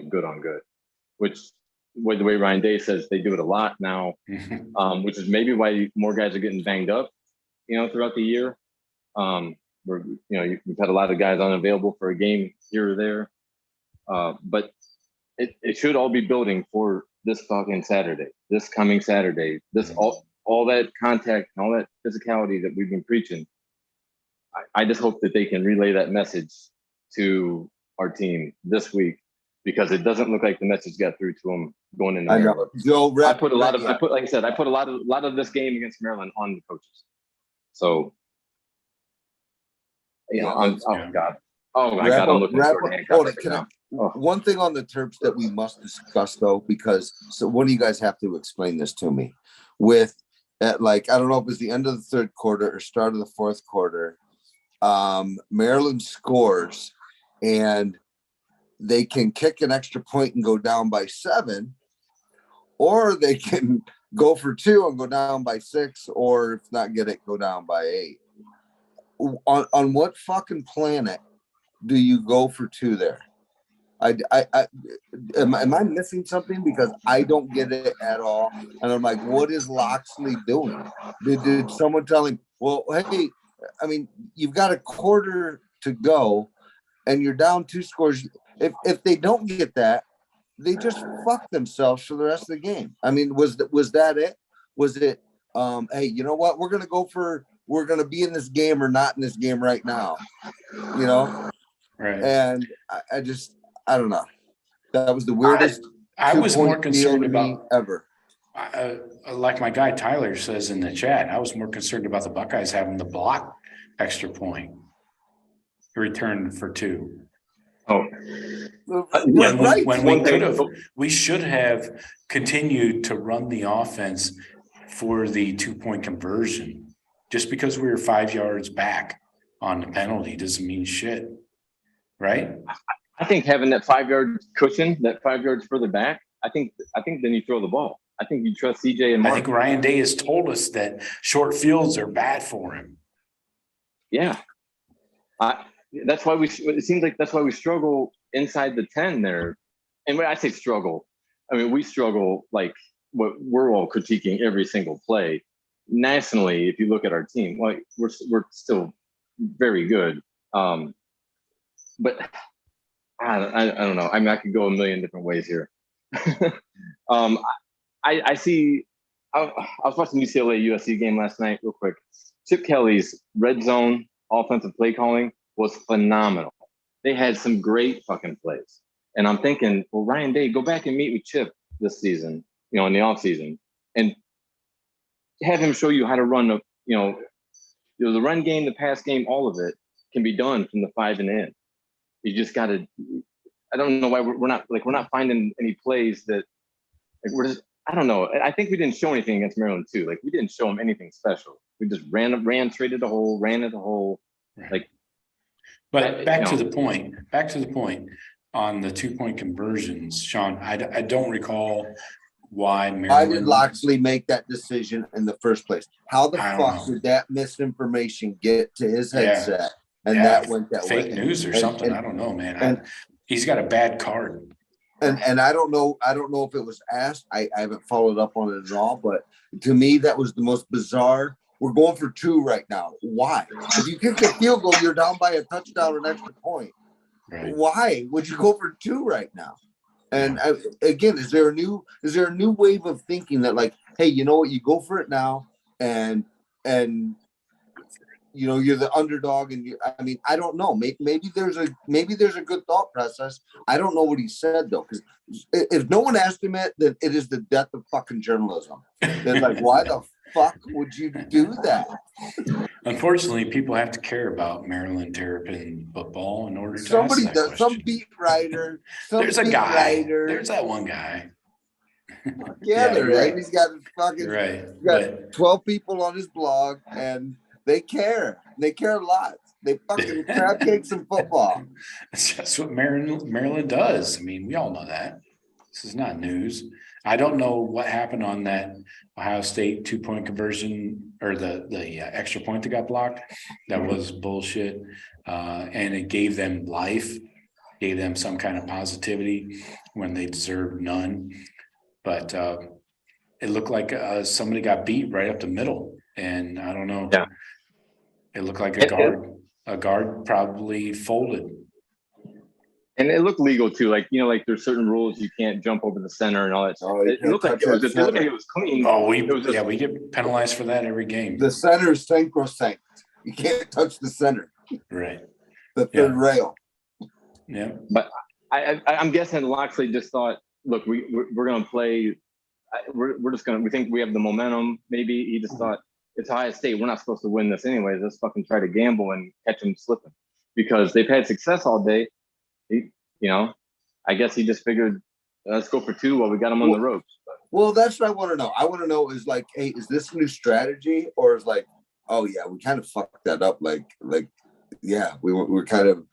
good on good, which the way Ryan Day says they do it a lot now, which is maybe why more guys are getting banged up, throughout the year. We've had a lot of guys unavailable for a game here or there. But it should all be building for this fucking Saturday, this coming Saturday, all that contact and all that physicality that we've been preaching. I just hope that they can relay that message to our team this week, because it doesn't look like the message got through to them going into Maryland. I put a lot of this game against Maryland on the coaches. So, God. Oh my God, I'm looking forward to One thing on the Terps that we must discuss, though, because one of you guys have to explain this to me. I don't know if it was the end of the third quarter or start of the fourth quarter, Maryland scores and they can kick an extra point and go down by 7, or they can go for 2 and go down by 6, or if not get it, go down by 8. On what fucking planet do you go for 2 there? Am I missing something? Because I don't get it at all. And I'm like, what is Loxley doing? Did someone tell him, well, hey, I mean, you've got a quarter to go and you're down 2 scores. If they don't get that, they just fuck themselves for the rest of the game. I mean, was that it? Was it, hey, you know what? We're going to be in this game or not in this game right now, Right. And I don't know. That was the weirdest. I was more concerned about ever. Like my guy Tyler says in the chat, I was more concerned about the Buckeyes having the block extra point return for 2. Oh, when we should have continued to run the offense for the 2-point conversion. Just because we were 5 yards back on the penalty doesn't mean shit, right? I think having that 5-yard cushion, that 5 yards further back, I think then you throw the ball. I think you trust CJ and Mark. I think Ryan Day has told us that short fields are bad for him. Yeah. That's why it seems like that's why we struggle inside the 10 there. And when I say struggle, I mean, we struggle like what we're all critiquing every single play. Nationally, if you look at our team, like we're still very good. But I don't know. I mean, I could go a million different ways here. I see. I was watching UCLA USC game last night, real quick. Chip Kelly's red zone offensive play calling was phenomenal. They had some great fucking plays, and I'm thinking, well, Ryan Day, go back and meet with Chip this season, in the off season, and have him show you how to run the run game, the pass game, all of it can be done from the 5 and in. You just got to. I don't know why we're not finding any plays that we're just. I don't know. I think we didn't show anything against Maryland too. Like we didn't show them anything special. We just ran traded the hole, ran at the hole. Like, but back to the point on the 2-point conversions, Sean. I don't recall why Maryland. Why did Loxley make that decision in the first place? How the fuck did that misinformation get to his headset? Yeah. And that went that fake way. Fake news or something. I don't know, man. He's got a bad card. And I don't know if it was asked. I haven't followed up on it at all. But to me, that was the most bizarre. We're going for 2 right now. Why? If you kick the field goal, you're down by a touchdown or an extra point. Right. Why would you go for 2 right now? And again, is there a new wave of thinking that like, hey, you know what? You go for it now, and you're the underdog, and I don't know. Maybe there's a good thought process. I don't know what he said though, because if no one asked him it, then it is the death of fucking journalism. It's like, why the fuck would you do that? Unfortunately, people have to care about Maryland Terrapin football in order to somebody ask that does. Some beat writer. There's a guy. There's that one guy. Yeah, Yeah, they're you're right. right. He's got his fucking You're right. he's got But 12 people on his blog, and they care. They care a lot. They fucking crab cakes and football. that's what Maryland does. I mean, we all know that. This is not news. I don't know what happened on that Ohio State 2-point conversion or the extra point that got blocked. That was bullshit. And it gave them life, gave them some kind of positivity when they deserved none. But it looked like somebody got beat right up the middle. And I don't know. Yeah. It looked like a guard probably folded. And it looked legal too. Like, like there's certain rules you can't jump over the center and all that stuff. Oh, you It can't looked like touch it was, that it looked like center. it was clean. Oh, It was just- we get penalized for that every game. The center is sacrosanct. You can't touch the center, Right. the third rail. Yeah. But I'm guessing Loxley just thought, look, we're going to play. We're just going to, we think we have the momentum. Maybe he just thought it's Ohio State. We're not supposed to win this anyways. Let's fucking try to gamble and catch them slipping because they've had success all day. I guess he just figured, let's go for 2 while we got them on the ropes. Well, that's what I want to know. I want to know is like, hey, is this a new strategy, or is like, oh yeah, we kind of fucked that up. Like, yeah, we're kind of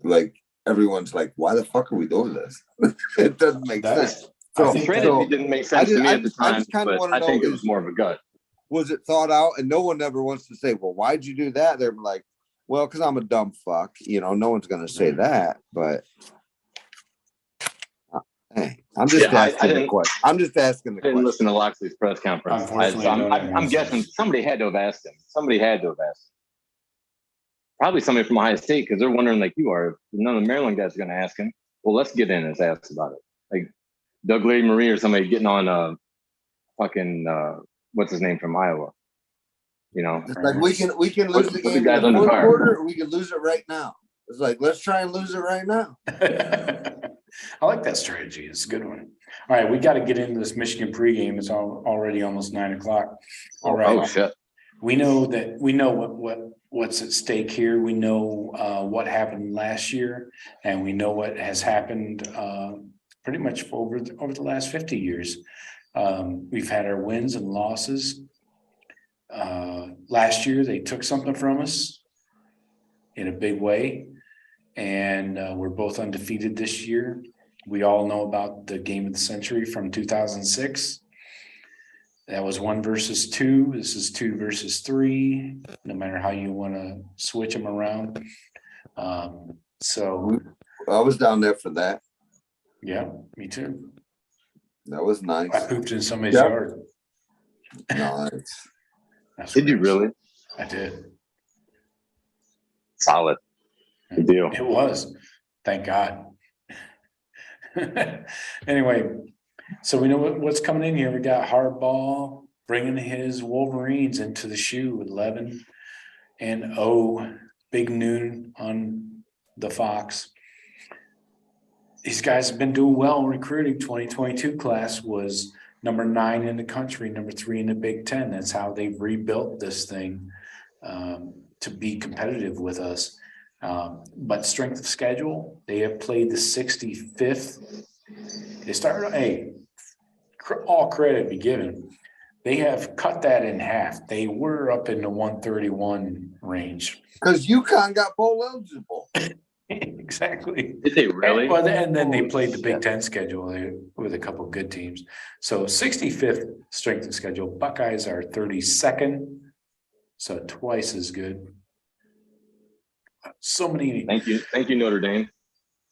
like, everyone's like, why the fuck are we doing this? It doesn't make sense. I So, think Strategy didn't make sense to me at the time, kinda but wanna I think know it was more of a gut. was it thought out? And no one ever wants to say, well, why'd you do that? They're like, well, because I'm a dumb fuck. No one's gonna say that, but hey, I'm just asking the question. I'm just asking the I didn't question. listen to Loxley's press conference. Unfortunately, I'm guessing somebody had to have asked him. Somebody had to have asked him. Probably somebody from Ohio State, because they're wondering like you are. None of the Maryland guys are going to ask him. Well, let's get in his ass about it. Like Doug Lady Marie or somebody getting on fucking what's his name from Iowa. It's like we can lose the Put the game guys in the under fourth fire. quarter, or we can lose it right now. It's like, let's try and lose it right now. I like that strategy. It's a good one. All right, we got to get into this Michigan pregame. It's already almost 9:00. All right. Oh shit. We know what's at stake here. We know what happened last year, and we know what has happened pretty much over the last 50 years. We've had our wins and losses. Last year, they took something from us in a big way, and we're both undefeated this year. We all know about the game of the century from 2006. That was 1 versus 2. This is 2 versus 3, no matter how you want to switch them around. So I was down there for that. yeah, me too. That was nice. I pooped in somebody's Yep. yard. Nice. That's Did you gross. really? I did. Solid. Good deal. It was. Thank God. Anyway, so we know what's coming in here. We got Hardball bringing his Wolverines into the shoe, 11-0, big noon on the Fox. These guys have been doing well recruiting. 2022 class was number 9 in the country, number 3 in the Big Ten. That's how they've rebuilt this thing to be competitive with us. But strength of schedule, they have played the 65th. They started, all credit be given. They have cut that in half. They were up in the 131 range. Because UConn got bowl eligible. Exactly. Did they really? And then they Holy played the Big shit. Ten schedule with a couple good teams. So 65th strength of schedule. Buckeyes are 32nd, so twice as good. So many. Thank you, Notre Dame.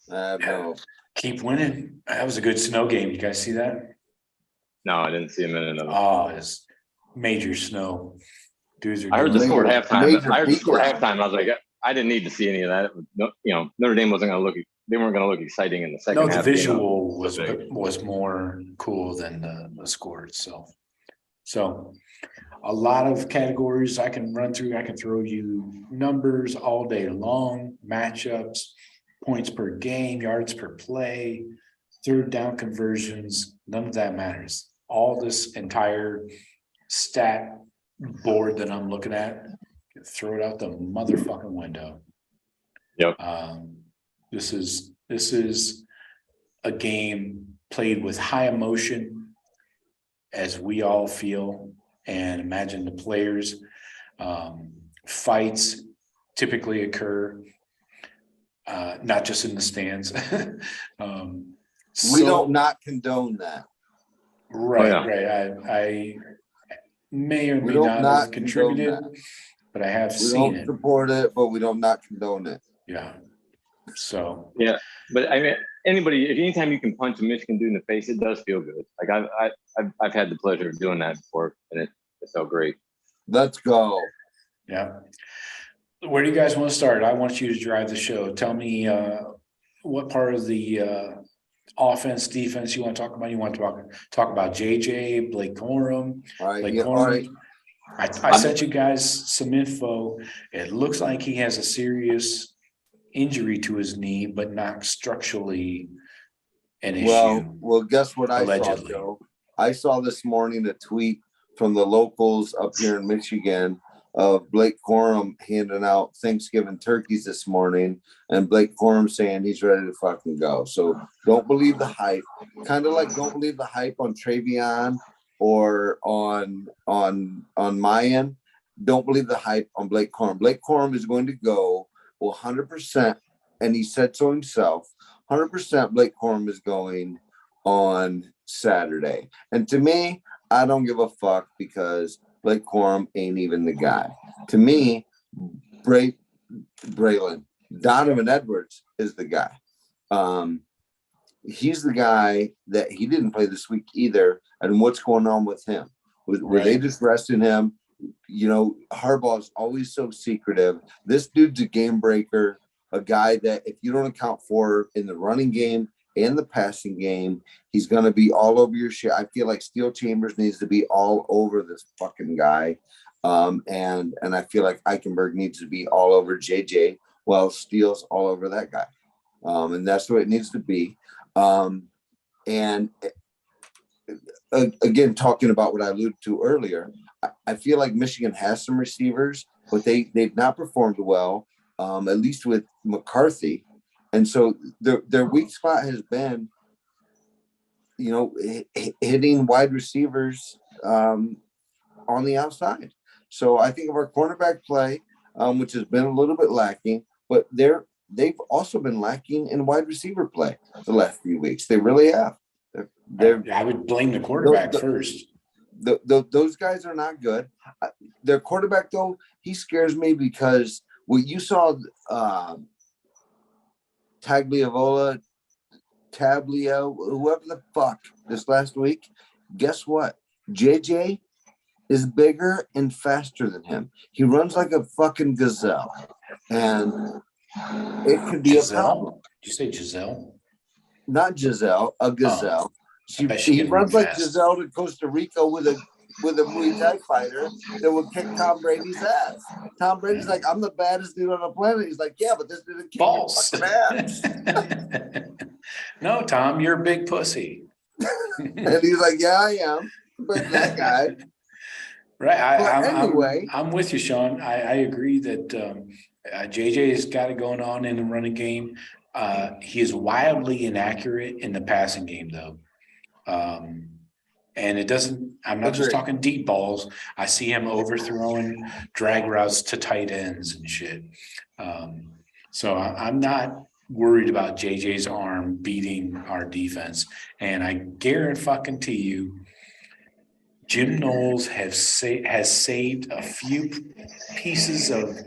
No. Keep winning. That was a good snow game. You guys see that? No, I didn't see him in another. Oh, it's major snow. Dudes are I heard the doing- score at halftime. Major I heard the score at beatdown. halftime. I was like, I didn't need to see any of that. Notre Dame wasn't going to look. They weren't going to look exciting in the second No, the half. visual so big. was more cool than the score itself. So a lot of categories I can run through. I can throw you numbers all day long, matchups, points per game, yards per play, third down conversions. None of that matters. All this entire stat board that I'm looking at, throw it out the motherfucking window. Yep. This is a game played with high emotion, as we all feel and imagine the players. Fights typically occur, not just in the stands. We don't not condone that. Right, Oh, right. I may or We may don't not have condone contributed, that. but I have We seen don't it. support it, but we don't not condone it. Yeah. So Yeah, but I mean, anybody, if anytime you can punch a Michigan dude in the face, it does feel good. Like I've had the pleasure of doing that before, and it felt great. Let's go. yeah. Where do you guys want to start? I want you to drive the show. Tell me what part of the offense, defense you want to talk about. You want to talk about JJ, Blake Corum, All right. Blake Yeah, Corum. all right. I sent you guys some info. It looks like he has a serious injury to his knee, but not structurally an issue. Well, guess what I Allegedly. saw, Joe? I saw this morning a tweet from the locals up here in Michigan of Blake Corum handing out Thanksgiving turkeys this morning, and Blake Corum saying he's ready to fucking go. So don't believe the hype. Kind of like don't believe the hype on Travion or on my end. Don't believe the hype on Blake Corum. Blake Corum is going to go 100%, and he said so himself. 100% Blake Corum is going on Saturday. And to me, I don't give a fuck because Blake Corum ain't even the guy. To me, Braylon, Donovan Edwards is the guy. He's the guy that he didn't play this week either. And what's going on with him? Were they just resting him? You know, Harbaugh's always so secretive. This dude's a game breaker, a guy that if you don't account for in the running game and the passing game, he's going to be all over your shit. I feel like Steel Chambers needs to be all over this fucking guy. And I feel like Eichenberg needs to be all over JJ while Steele's all over that guy. And that's what it needs to be. And again, talking about what I alluded to earlier, I feel like Michigan has some receivers, but they've not performed well, at least with McCarthy. And so their weak spot has been, you know, hitting wide receivers on the outside. So I think of our cornerback play, which has been a little bit lacking, but they've also been lacking in wide receiver play the last few weeks. They really have. I would blame the quarterback first. Those guys are not good. Their quarterback, though, he scares me because what you saw Tagliavola, whoever the fuck this last week, guess what? JJ is bigger and faster than him. He runs like a fucking gazelle. And it could be a problem. Did you say Giselle? Not Giselle, a gazelle. He runs like Giselle to Costa Rica with a Muay Thai fighter that would kick Tom Brady's ass. Tom Brady's like, I'm the baddest dude on the planet. He's like, yeah, but this didn't kick your fucking ass. No, Tom, you're a big pussy. And he's like, yeah, I am. But that guy. Right. Anyway. I'm with you, Sean. I agree that JJ has got it going on in the running game. He is wildly inaccurate in the passing game, though. And it doesn't, I'm not just talking deep balls. I see him overthrowing drag routes to tight ends and shit. So I'm not worried about JJ's arm beating our defense. And I guarantee you, Jim Knowles has saved a few pieces of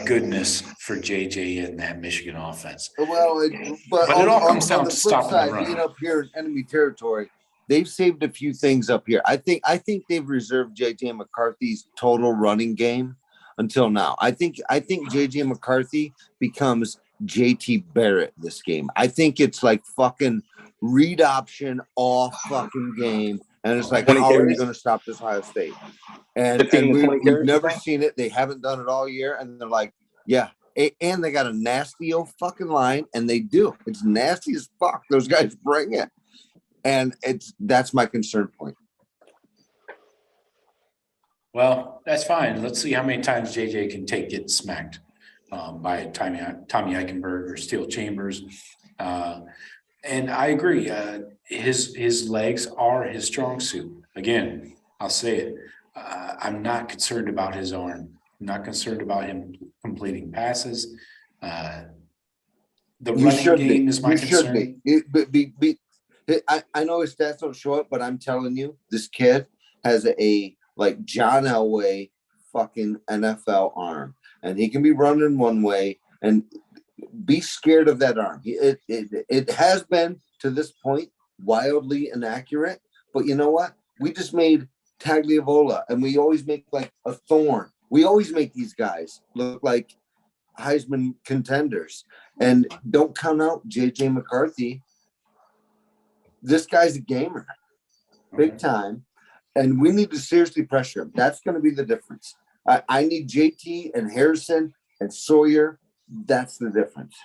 goodness for JJ in that Michigan offense. Well, but it all comes down on the to flip stopping side, the run. being up here in enemy territory, they've saved a few things up here. I think they've reserved JJ McCarthy's total running game until now. I think JJ McCarthy becomes JT Barrett this game. I think it's like fucking read option all fucking game. And it's like, how are you going to stop this Ohio State? And we've never seen it. They haven't done it all year. And they're like, yeah. And they got a nasty old fucking line. And they do. It's nasty as fuck. Those guys bring it. And that's my concern point. Well, that's fine. Let's see how many times JJ can take getting smacked by Tommy Eichenberg or Steel Chambers. And I agree. His legs are his strong suit. Again, I'll say it. I'm not concerned about his arm. I'm not concerned about him completing passes. The You running should game be. is my You should concern. be. I know his stats don't show it, but I'm telling you, this kid has a like John Elway fucking NFL arm, and he can be running one way and be scared of that arm. It has been to this point wildly inaccurate, but you know what? We just made Tagliavola, and we always make like a Thorn. We always make these guys look like Heisman contenders, and don't count out JJ McCarthy. This guy's a gamer, big time, and we need to seriously pressure him. That's going to be the difference. I need JT and Harrison and Sawyer. That's the difference.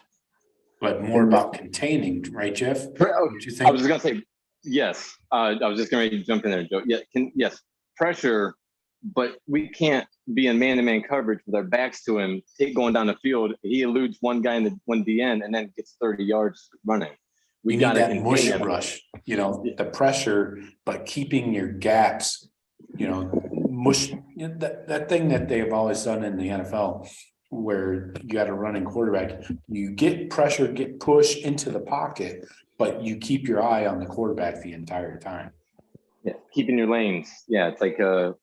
But more about containing, right, Jeff? What you think? I was just gonna say yes. I was just going to jump in there, Joe. Yeah, yes, pressure, but we can't be in man-to-man coverage with our backs to him. Going down the field, he eludes one guy in the one DN and then gets 30 yards running. We need that mush rush, the pressure, but keeping your gaps, mush, that thing that they've always done in the NFL where you got a running quarterback, you get pressure, get pushed into the pocket, but you keep your eye on the quarterback the entire time. Yeah, keeping your lanes. Yeah, it's like on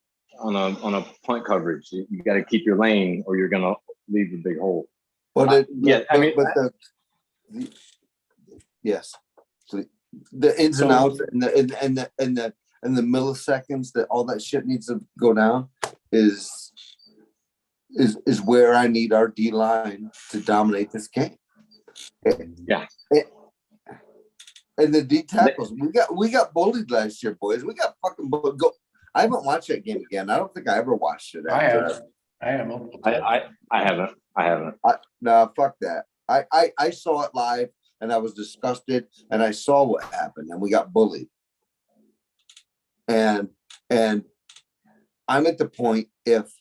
a punt coverage. You got to keep your lane or you're going to leave a big hole. Yes. So the ins and outs and the milliseconds that all that shit needs to go down is where I need our D line to dominate this game. Yeah. And the D tackles, we got bullied last year, boys. We got fucking bullied. I haven't watched that game again. I don't think I ever watched it. I haven't. I haven't. No, fuck that. I saw it live and I was disgusted and I saw what happened and we got bullied. And I'm at the point if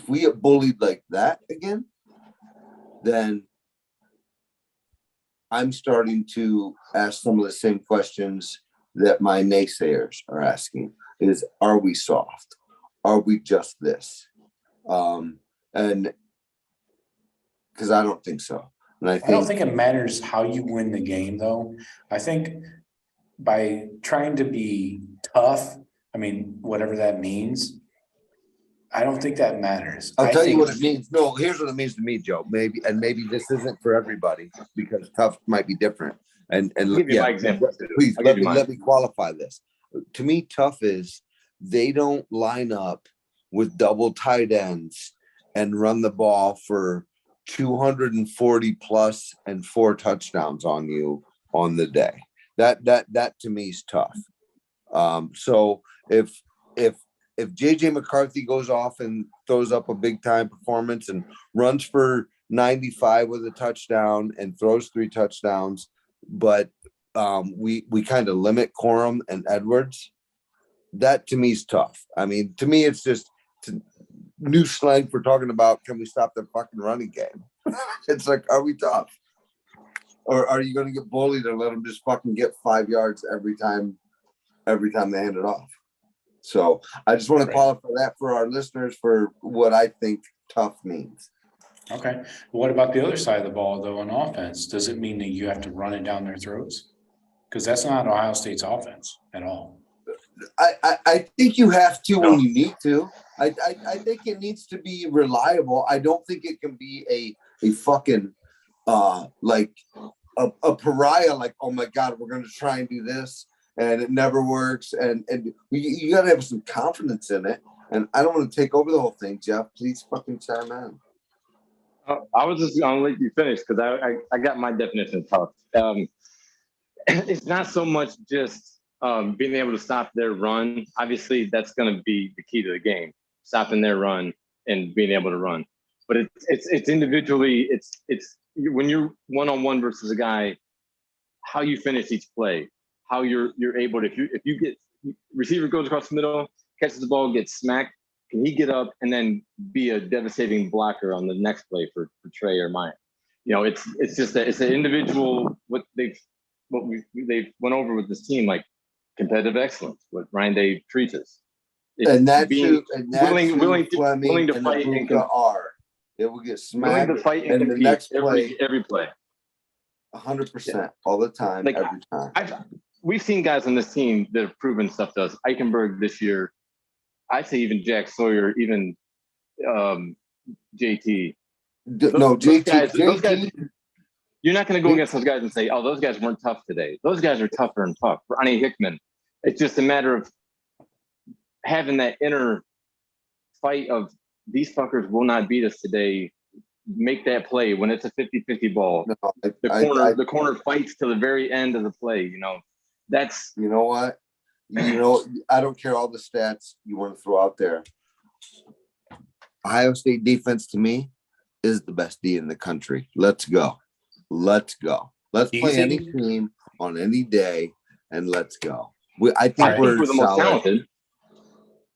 we get bullied like that again, then I'm starting to ask some of the same questions that my naysayers are asking is, are we soft? Are we just this? And because I don't think so. And I don't think it matters how you win the game, though. I think by trying to be tough, whatever that means, I don't think that matters. I'll tell you what it means. No, here's what it means to me, Joe. Maybe this isn't for everybody because tough might be different. And give you my example. Please let me qualify this. To me, tough is they don't line up with double tight ends and run the ball for 240 plus and 4 touchdowns on you on the day. That to me is tough. So if JJ McCarthy goes off and throws up a big time performance and runs for 95 with a touchdown and throws 3 touchdowns, but we kind of limit Corum and Edwards, that to me is tough. To me, it's just new slang for talking about, can we stop the fucking running game? It's like, are we tough? Or are you going to get bullied and let them just fucking get 5 yards every time they hand it off? So I just want to qualify that for our listeners for what I think tough means. Okay. What about the other side of the ball, though, on offense? Does it mean that you have to run it down their throats? Because that's not Ohio State's offense at all. I think you have to when you need to. I think it needs to be reliable. I don't think it can be a fucking like a pariah, like, oh my God, we're going to try and do this. And it never works. And you got to have some confidence in it. And I don't want to take over the whole thing, Jeff. Please fucking chime in. I was just going to let you finish because I got my definition of tough. It's not so much just being able to stop their run. Obviously, that's going to be the key to the game, stopping their run and being able to run. But it's individually, it's when you're one-on-one versus a guy, how you finish each play. How you're able to, if you get receiver goes across the middle, catches the ball, gets smacked, can he get up and then be a devastating blocker on the next play for Trey or Maya? It's just that it's an individual what they what they went over with this team, like competitive excellence, what Ryan Day treats us. And that's being willing willing to fight and are. It will get smacked. willing to fight and the compete next play, every play. 100% all the time, Like, every time. We've seen guys on this team that have proven stuff to us. Eichenberg this year, I'd say even Jack Sawyer, even JT. JT. Those guys, you're not going to go against those guys and say, "Oh, those guys weren't tough today." Those guys are tougher and tough. Ronnie Hickman, it's just a matter of having that inner fight of these fuckers will not beat us today. Make that play when it's a 50-50 ball. No, the corner fights to the very end of the play. You know, that's you know what. I don't care all the stats you want to throw out there. Ohio State defense to me is the best D in the country. Let's go. Let's play any team on any day and let's go. I think we're the most talented.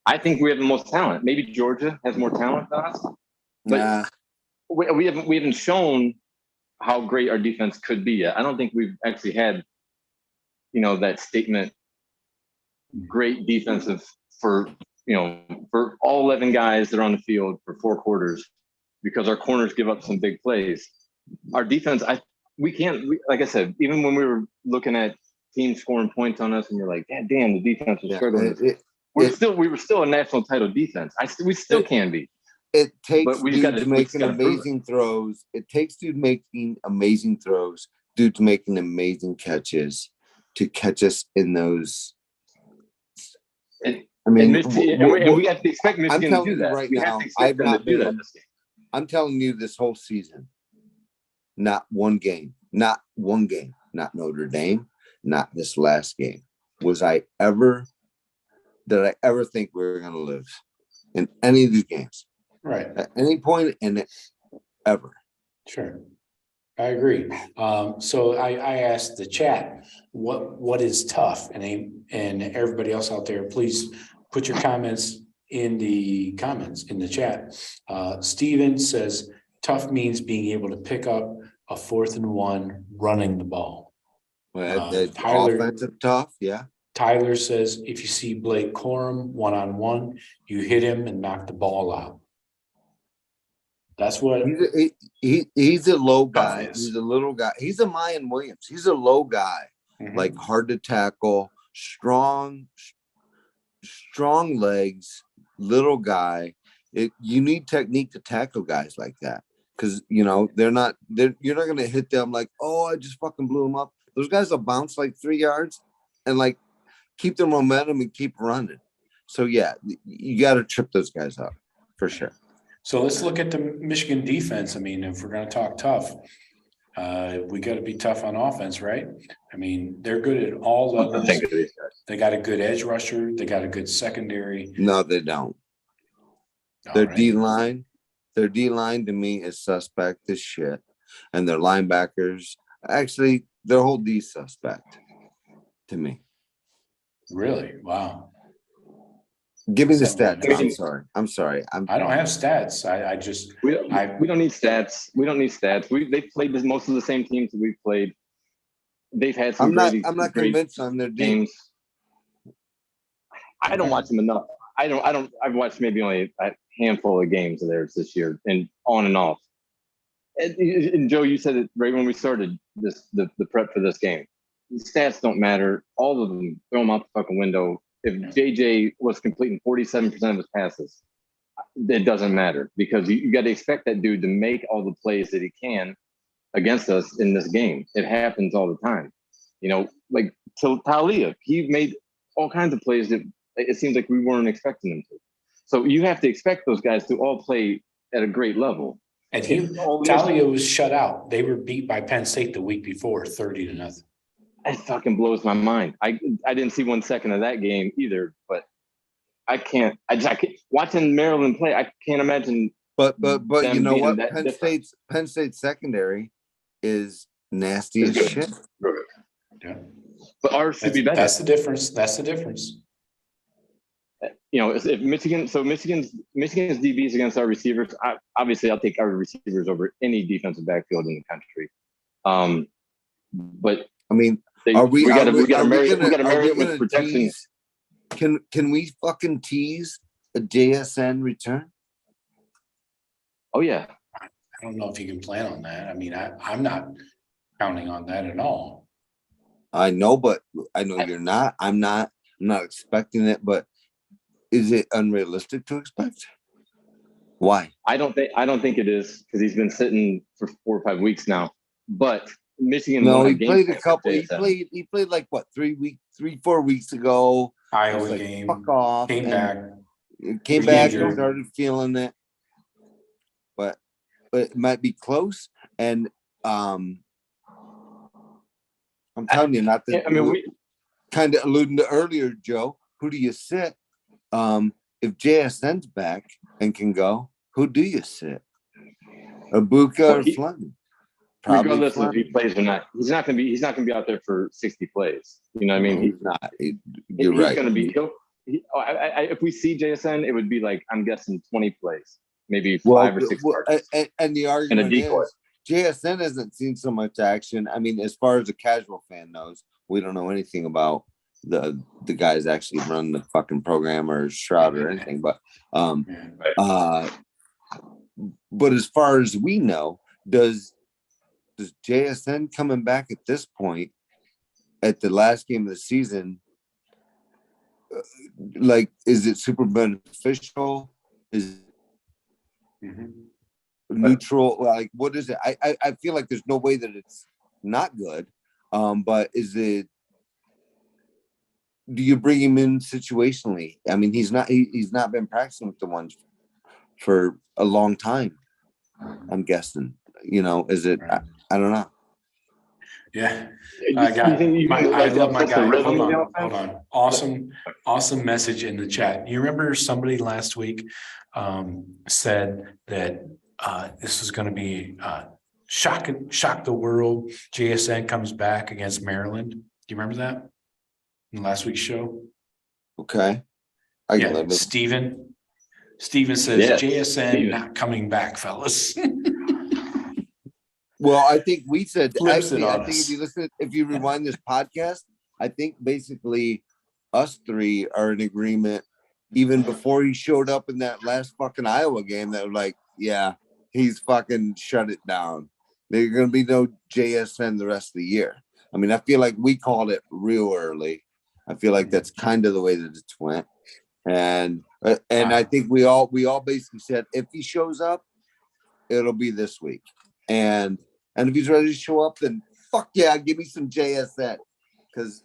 I think we have the most talent. Maybe Georgia has more talent than us. But we haven't shown how great our defense could be yet. I don't think we've actually had, that statement great defensive for all 11 guys that are on the field for 4 quarters, because our corners give up some big plays. Our defense, like I said, even when we were looking at teams scoring points on us and you're like, God damn, the defense was struggling. We were still a national title defense. We still can be. It takes dudes making amazing throws. It takes dudes making amazing throws, dudes making amazing catches to catch us in those. We have to expect Michigan to do that. Right now, I've not do that this game. I'm telling you, this whole season, not one game, not Notre Dame, not this last game, did I ever think we were going to lose in any of these games? Right. At any point in it, ever. Sure. I agree. So I asked the chat, what is tough? And everybody else out there, please put your comments in the chat. Steven says, tough means being able to pick up a 4th and 1 running the ball. Tyler, offensive tough, yeah. Tyler says, if you see Blake Corum one-on-one, you hit him and knock the ball out. That's what he's a low guy. He's a little guy. He's a Mayan Williams. He's a low guy, like hard to tackle, strong legs, little guy. You need technique to tackle guys like that, because you're not going to hit them like, oh, I just fucking blew him up. Those guys will bounce like 3 yards and like keep their momentum and keep running. So yeah, you got to trip those guys up for sure. So let's look at the Michigan defense. I mean, if we're going to talk tough, we got to be tough on offense, right? I mean, they're good at all levels. They got a good edge rusher. They got a good secondary. No, they don't. Their D-line to me is suspect as shit. And their linebackers, actually, their whole D suspect to me. Really? Wow. Give me the stats. I'm sorry. I don't have stats. We don't need stats. They've played most of the same teams that we've played. They've had some. I'm not convinced on their games. I don't watch them enough. I've watched maybe only a handful of games of theirs this year, and on and off. And Joe, you said it right when we started the prep for this game. The stats don't matter. All of them, throw them out the fucking window. If JJ was completing 47% of his passes, it doesn't matter, because you got to expect that dude to make all the plays that he can against us in this game. It happens all the time. Like Talia, he made all kinds of plays that it seems like we weren't expecting him to. So you have to expect those guys to all play at a great level. And Talia was shut out. They were beat by Penn State the week before, 30-0. It fucking blows my mind. I didn't see 1 second of that game either, but I can't watching Maryland play. I can't imagine. But you know what? Penn State's secondary is nasty as shit. Yeah. But ours should be better. That's the difference. If Michigan's DBs against our receivers, obviously I'll take our receivers over any defensive backfield in the country. But I mean, We gotta marry it with protection. Tease, can we fucking tease a JSN return? Oh yeah. I don't know if you can plan on that. I mean, I'm not counting on that at all. I know, but I know you're not. I'm not expecting it, but is it unrealistic to expect? Why? I don't think it is, because he's been sitting for 4 or 5 weeks now. But Michigan. No, he played a couple. He played like what 3-4 weeks ago. Iowa like, game. Fuck off. Came back. Came back and started feeling it. But it might be close. And I'm telling you, not that. I mean, we kind of alluding to earlier, Joe. Who do you sit? If JSN's back and can go, who do you sit? Abuka or Fleming? Regardless of if he plays or not, he's not gonna be out there for 60 plays. You know what I mean? He's not. You're right. Gonna be. If we see JSN, it would be like, I'm guessing 20 plays, maybe 5 or 6 targets. And the argument and a decoy. is JSN hasn't seen so much action. I mean, as far as a casual fan knows, we don't know anything about the guys actually run the fucking program or Shroud or anything. But but as far as we know, does JSN coming back at this point at the last game of the season, like, is it super beneficial? Is neutral? Like, what is it? I feel like there's no way that it's not good. But is it? Do you bring him in situationally? I mean, he's not been practicing with the ones for a long time. I'm guessing. You know, is it? I don't know. Yeah, I love my guy. Hold on. Awesome message in the chat. You remember somebody last week said that this is going to be shock the world. JSN comes back against Maryland. Do you remember that in last week's show? Okay. Steven says JSN not coming back, fellas. Well, I think we said, actually, I think if you rewind this podcast, I think basically us three are in agreement even before he showed up in that last fucking Iowa game that were like, yeah, he's fucking shut it down. There's going to be no JSN the rest of the year. I mean, I feel like we called it real early. I feel like that's kind of the way that it's went. And I think we all basically said, if he shows up, it'll be this week. And if he's ready to show up, then fuck yeah, give me some JSN. Because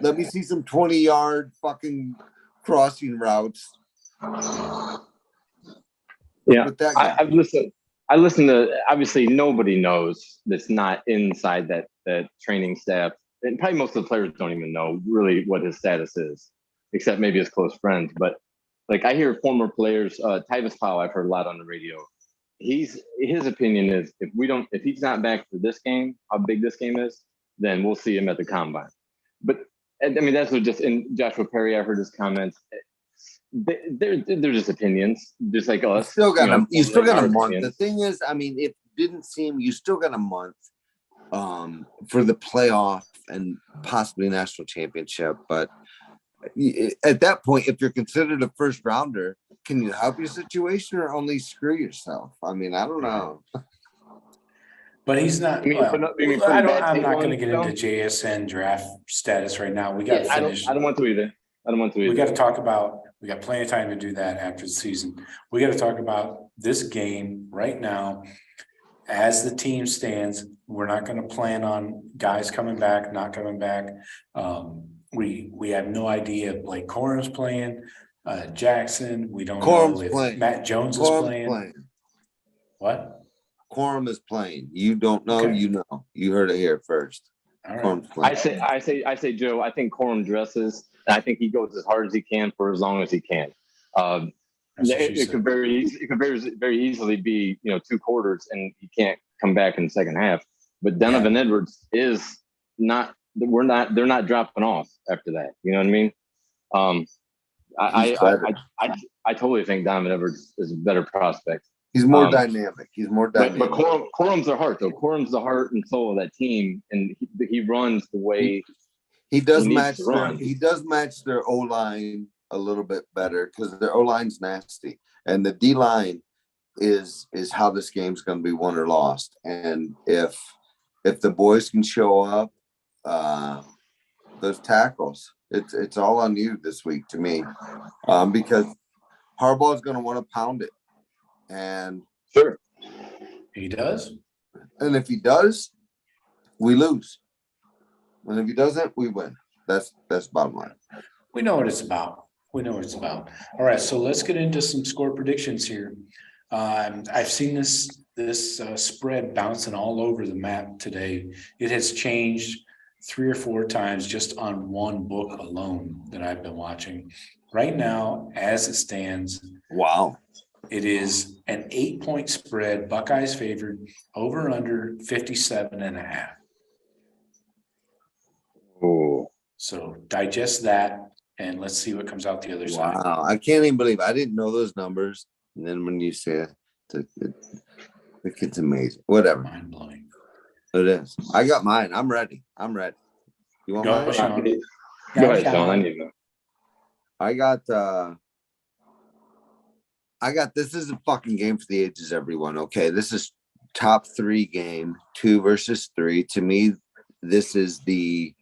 let me see some 20-yard fucking crossing routes. Yeah, I listened to, obviously nobody knows that's not inside that training staff. And probably most of the players don't even know really what his status is, except maybe his close friends. But like, I hear former players, Tyvis Powell, I've heard a lot on the radio. His opinion is if he's not back for this game, how big this game is, then we'll see him at the combine. But I mean, that's what just in Joshua Perry, I heard his comments. They're just opinions, just like us. You still got a month. The thing is, I mean, if it didn't seem, you still got a month for the playoff and possibly national championship. But at that point, if you're considered a first rounder, can you help your situation or only screw yourself? I mean, I don't know. But he's not. I'm not going to get into JSN draft status right now. We got to finish. I don't want to either. We got to talk about. We got plenty of time to do that after the season. We got to talk about this game right now. As the team stands, we're not going to plan on guys coming back, not coming back. We have no idea if Blake Corum's playing. Jackson, we don't know if Matt Jones is playing. What? Corum is playing. You don't know. Okay. You know. You heard it here first. All right. I say, Joe. I think Corum dresses. And I think he goes as hard as he can for as long as he can. It could very easily be 2 quarters and he can't come back in the second half. But Donovan Edwards is not. They're not dropping off after that. You know what I mean? I totally think Donovan Edwards is a better prospect He's more dynamic. He's more But dynamic. Corum's the heart, though. Corum's the heart and soul of that team, and he runs the way he does needs match to run. he does match their O line a little bit better because their O line's nasty, and the D line is how this game's going to be won or lost. And if the boys can show up, those tackles, it's all on you this week to me, because Harbaugh is going to want to pound it, and Sure. He does. And if he does, we lose. And if he doesn't, we win. That's bottom line. We know what it's about. All right, so let's get into some score predictions here. I've seen this spread bouncing all over the map today. It has changed 3 or 4 times just on one book alone that I've been watching. Right now, as it stands, Wow. it is an 8-point spread. Buckeyes favored, over under 57.5. Oh, So digest that and let's see what comes out the other side. wow. I can't even believe I didn't know those numbers. And then when you say it's amazing. Whatever. Mind blowing. It is. I got mine. I'm ready. You want Go, mine? Sean. Go ahead, Sean. I need to know. I got this is a fucking game for the ages, everyone. Okay. This is top 3 game, 2 versus 3. To me, this is the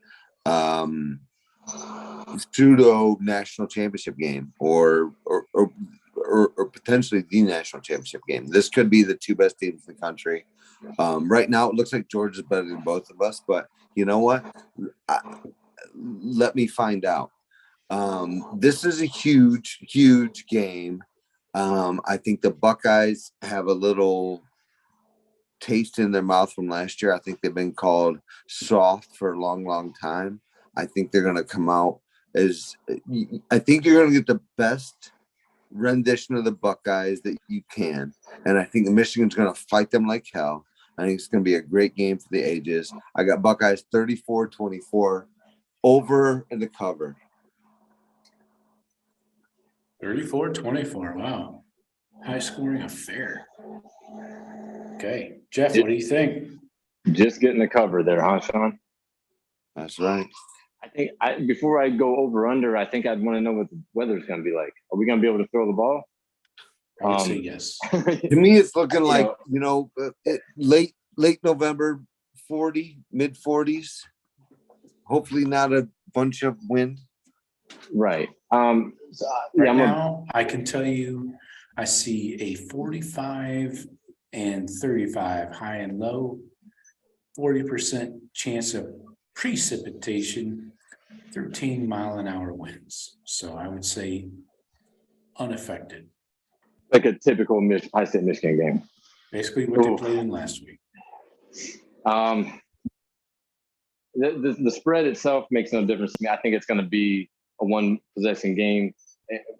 pseudo national championship game or potentially the national championship game. This could be the 2 best teams in the country. Right now, it looks like Georgia's better than both of us, but you know what? Let me find out. This is a huge, huge game. I think the Buckeyes have a little taste in their mouth from last year. I think they've been called soft for a long, long time. I think they're going to come out I think you're going to get the best rendition of the Buckeyes that you can. And I think Michigan's going to fight them like hell. I think it's going to be a great game for the ages. I got Buckeyes 34-24 over in the cover. 34-24. Wow. High scoring affair. Okay. Jeff, what do you think? Just getting the cover there, huh, Sean? That's right. I think before I go over under, I think I'd want to know what the weather's going to be like. Are we going to be able to throw the ball? I would say yes. To me, it's looking like, late November, 40, mid 40s. Hopefully not a bunch of wind. Right. Now, I can tell you, I see a 45 and 35 high and low, 40% chance of precipitation, 13-mile-an-hour winds. So I would say unaffected. Like a typical High State Michigan game. Basically what they played in last week. The spread itself makes no difference to me. I think it's going to be a 1-possession game.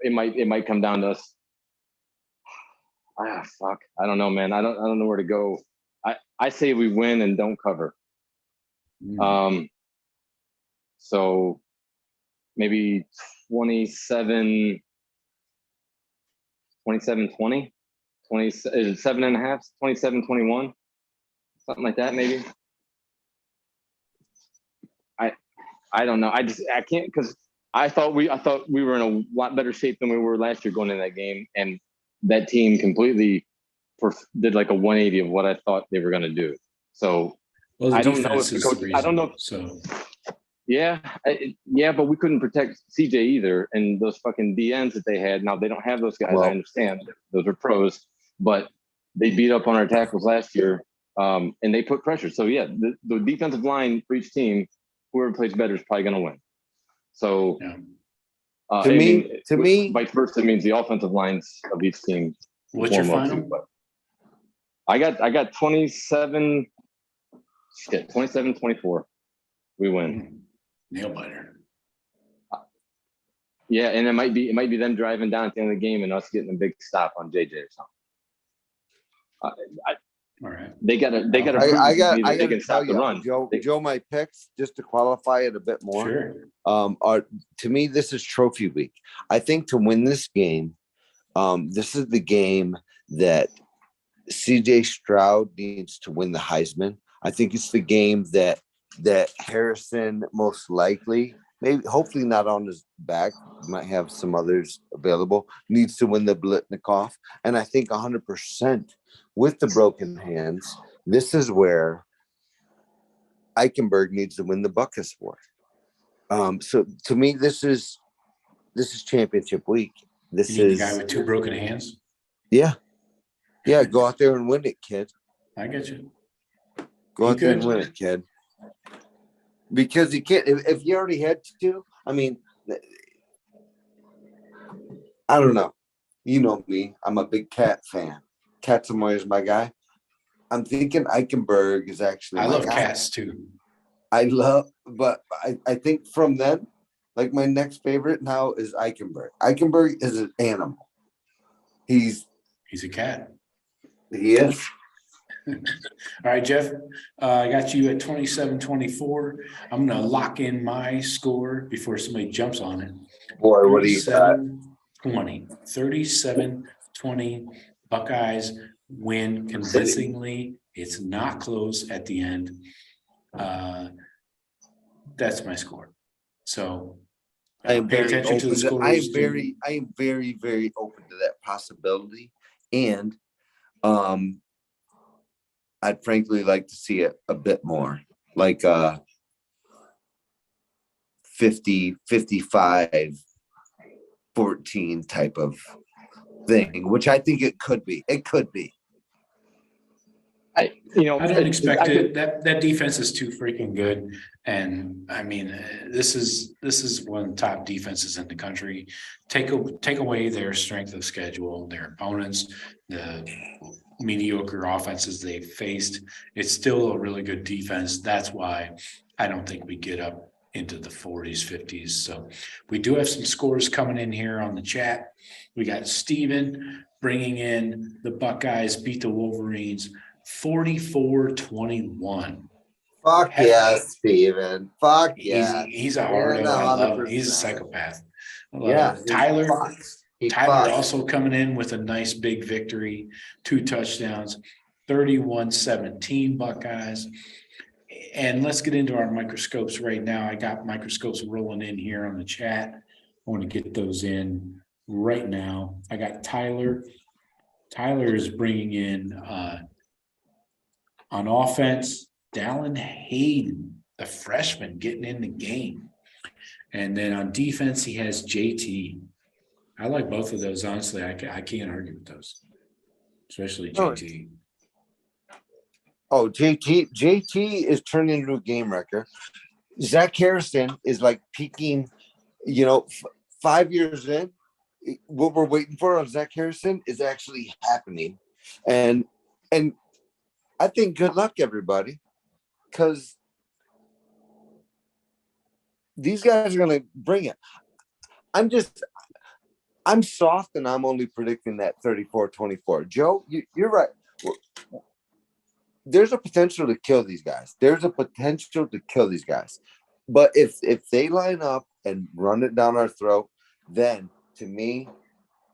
It might come down to us. Fuck. I don't know, man. I don't know where to go. I say we win and don't cover. So maybe 27-20, 20, 7.5, 27-21, something like that, maybe. I don't know. I can't, because I thought we were in a lot better shape than we were last year going into that game, and that team completely did like a 180 of what I thought they were going to do. So I don't know if the coach, I don't know. So yeah, but we couldn't protect CJ either, and those fucking DNs that they had. Now they don't have those guys. Well, I understand those are pros, but they beat up on our tackles last year, and they put pressure. So yeah, the defensive line for each team, whoever plays better is probably going to win. So to me, vice versa means the offensive lines of each team. What's your final? I got 27. 27-24. We win. Nail biter. Yeah, and it might be them driving down at the end of the game and us getting a big stop on JJ or something. All right. They got to. I got to stop the run. Joe, my picks, just to qualify it a bit more. Sure. To me, this is trophy week. I think to win this game, this is the game that CJ Stroud needs to win the Heisman. I think it's the game that Harrison most likely, maybe hopefully not on his back, might have some others available, needs to win the Blitnikoff. And I think 100% with the broken hands, this is where Eichenberg needs to win the Buckus Award. So to me, this is championship week. This You need is the guy with 2 broken hands. yeah. Go out there and win it, kid. I get you. Go You out there and could. win it, kid. Because you can't. If you already had to, I mean, I don't know. You know me. I'm a big Cat fan. Katzenmoyer is my guy. I'm thinking Eichenberg is actually I my love guy. cats too. But I think from then, like my next favorite now is Eichenberg. Eichenberg is an animal. He's a cat. He is. All right, Jeff, I got you at 27-24. I'm going to lock in my score before somebody jumps on it. Boy, what do you got? 20. 37-20. Buckeyes win convincingly. It's not close at the end. That's my score. So I am pay very attention to the open. scores. I am very, very open to that possibility. And I'd frankly like to see it a bit more, like 50, 55, 14 type of thing, which I think it could be. It could be. I don't expect it. That defense is too freaking good. And I mean, this is one of the top defenses in the country. Take away their strength of schedule, their opponents, the mediocre offenses they faced. It's still a really good defense. That's why I don't think we get up into the 40s, 50s. So we do have some scores coming in here on the chat. We got Steven bringing in the Buckeyes beat the Wolverines 44-21. Fuck yeah, Steven. Fuck yeah. He's a hard. I love him. He's a psychopath. Yeah. Tyler Tyler also coming in with a nice big victory, 2 touchdowns, 31-17 Buckeyes. And let's get into our microscopes right now. I got microscopes rolling in here on the chat. I want to get those in right now. I got Tyler. Tyler is bringing in on offense, Dallin Hayden, the freshman, getting in the game. And then on defense, he has JT. I like both of those, honestly. I can't argue with those, especially JT. Oh, JT is turning into a game wrecker. Zach Harrison is like peaking, 5 years in. What we're waiting for on Zach Harrison is actually happening. And I think good luck, everybody, because these guys are going to bring it. I'm soft, and I'm only predicting that 34-24. Joe, you're right. There's a potential to kill these guys. But if they line up and run it down our throat, then to me,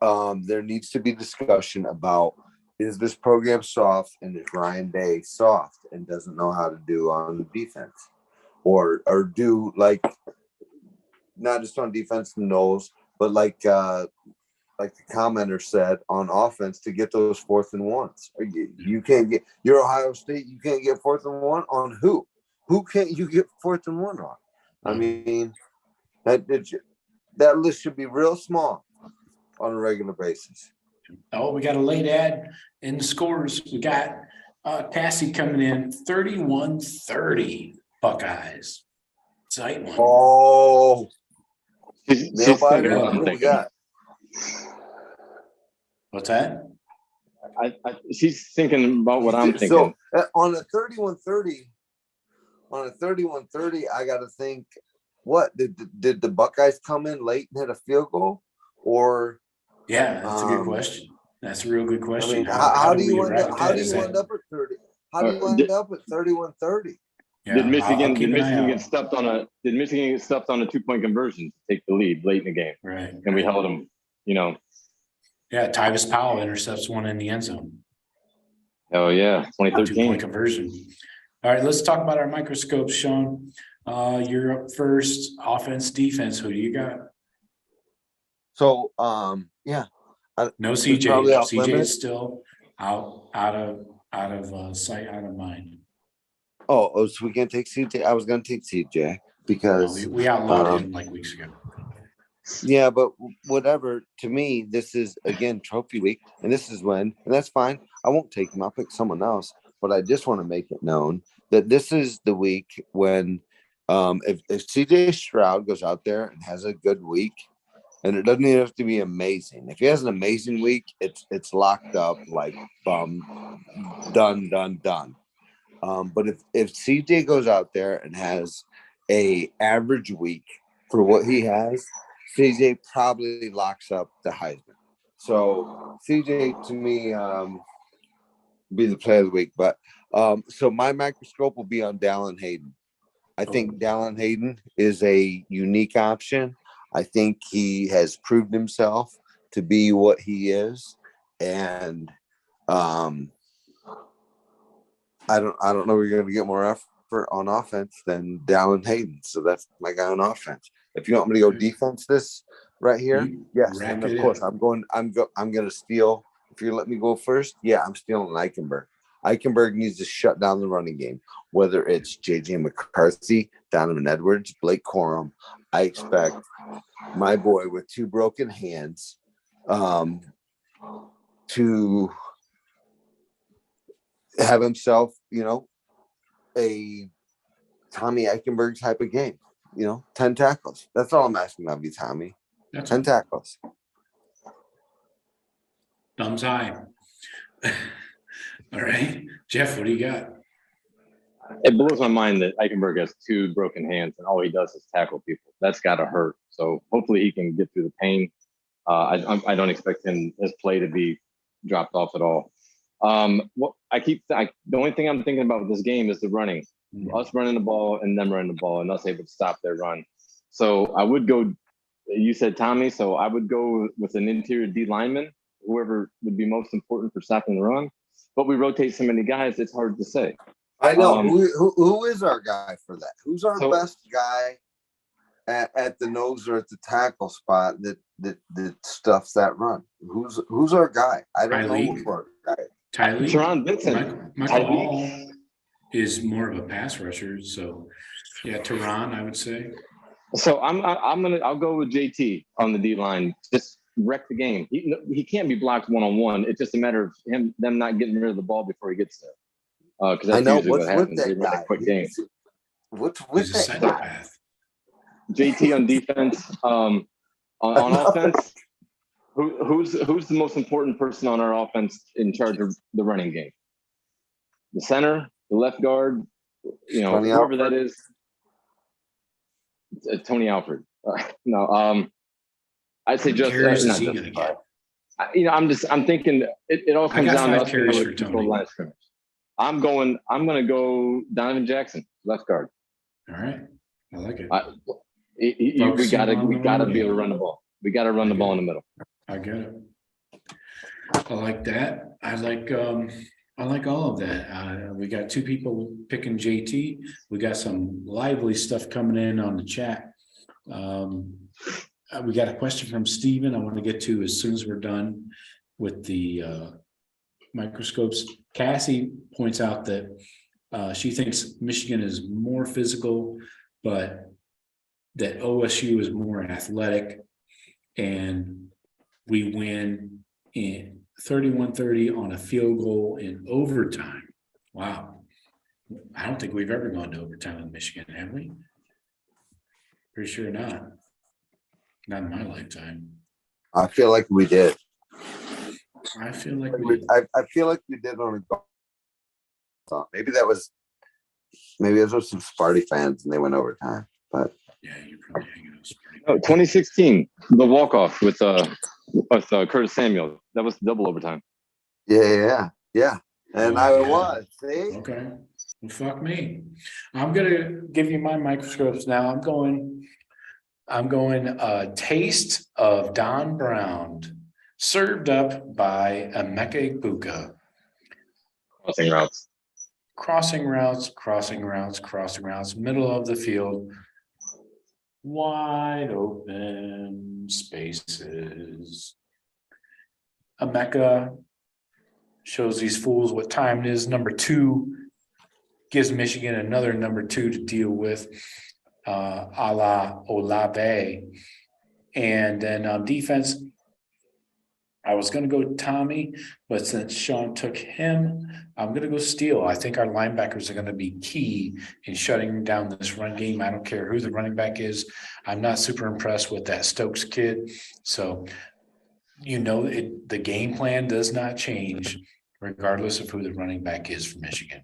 there needs to be discussion about, is this program soft and is Ryan Day soft and doesn't know how to do on the defense, or do like not just on defense knows, but like the commenter said on offense to get those 4th and 1s. You can't get your Ohio State. You can't get 4th and 1 on who? Who can't you get 4th and 1 on? I mean, that list should be real small on a regular basis. Oh, we got a late ad in the scores. We got Cassie coming in 31-30 Buckeyes. Tight one. Oh, She's thinking about what we got? What's that? She's thinking about what I'm thinking. So on a 31-30, I got to think, what did the Buckeyes come in late and hit a field goal, or? Yeah, that's a good question. That's a real good question. I mean, how do you end up? How do you that? end up at 30? How do you end up at 31-30? Yeah, Did Michigan get get stuffed on a 2-point conversion to take the lead late in the game? Right. And we held them, Yeah, Tyvis Powell intercepts one in the end zone. Hell yeah, 2-point 2013. conversion. All right, let's talk about our microscopes, Sean. You're up first. Offense, defense. Who do you got? So, yeah. No It's CJ. probably off CJ limit. is still out of sight, out of mind. Oh, so we can't take CJ. I was going to take CJ because No, we outlawed him like weeks ago. yeah, but whatever. To me, this is again trophy week, and this is when, and that's fine. I won't take him. I'll pick someone else. But I just want to make it known that this is the week when, if CJ Stroud goes out there and has a good week, and it doesn't even have to be amazing. If he has an amazing week, it's locked up like done. But if CJ goes out there and has a average week for what he has, CJ probably locks up the Heisman. So CJ to me be the player of the week. But so my microscope will be on Dallin Hayden. I think Dallin Hayden is a unique option. I think he has proved himself to be what he is, and I don't know. We're going to get more effort on offense than Dallin Hayden, so that's my guy on offense. If you want me to go defense, this right here, yes, and of course I'm going to steal. If you let me go first, yeah, I'm stealing Eichenberg. Eichenberg needs to shut down the running game, whether it's JJ McCarthy, Donovan Edwards, Blake Corum. I expect my boy with two broken hands to have himself, a Tommy Eichenberg type of game, 10 tackles. That's all I'm asking of you, Tommy. 10 tackles. Thumbs high. All right. Jeff, what do you got? It blows my mind that Eichenberg has two broken hands and all he does is tackle people. That's got to hurt. So hopefully he can get through the pain. I don't expect his play to be dropped off at all. The only thing I'm thinking about with this game is the running. Us running the ball and them running the ball and us able to stop their run. So I would go, you said Tommy, so I would go with an interior D lineman, whoever would be most important for stopping the run. But we rotate so many guys, it's hard to say. I know. Who is our guy for that? Who's our best guy at the nose or at the tackle spot that stuffs that run? Who's our guy? I don't know who our guy. Tylee. Teron Vincent. Michael Hall is more of a pass rusher, so yeah, Teron, I would say. So I'll go with JT on the D line. Just wreck the game. He can't be blocked one-on-one. It's just a matter of them not getting rid of the ball before he gets there. Because that's usually what happens. They run a quick game. What's with that psychopath? JT on defense. On offense, who's the most important person on our offense in charge of the running game? The center, the left guard, Tony whoever Alford. that is. Tony Alford. No, I'd say just carries not is he just gonna get? I'm thinking it all comes down to us being able to control the line of scrimmage. I'm gonna go Donovan Jackson, left guard. All right, I like it. We gotta be able to run the ball. We gotta run the ball in the middle. I get it. I like that. I like all of that. We got two people picking JT. We got some lively stuff coming in on the chat. We got a question from Steven I want to get to as soon as we're done with the microscopes. Cassie points out that she thinks Michigan is more physical, but that OSU is more athletic, and we win in 31-30 on a field goal in overtime. Wow. I don't think we've ever gone to overtime in Michigan, have we? Pretty sure not. Not in my lifetime. I feel like we did. I feel like we did. I feel like we did on a goal. Maybe it was some Sparty fans and they went overtime. But yeah, you're probably hanging out Sparty. Oh, 2016, the walk-off with Curtis Samuel. That was double overtime. Yeah. And I was. See? Okay. Well, fuck me. I'm gonna give you my microscopes now. I'm going taste of Don Brown, served up by Emeka Egbuka. Crossing routes. crossing routes, middle of the field. Wide open spaces. Emeka shows these fools what time it is. Number 2 gives Michigan another number 2 to deal with, a la Olave. And then on defense, I was going to go Tommy, but since Sean took him, I'm going to go Steele. I think our linebackers are going to be key in shutting down this run game. I don't care who the running back is. I'm not super impressed with that Stokes kid. So, the game plan does not change regardless of who the running back is for Michigan.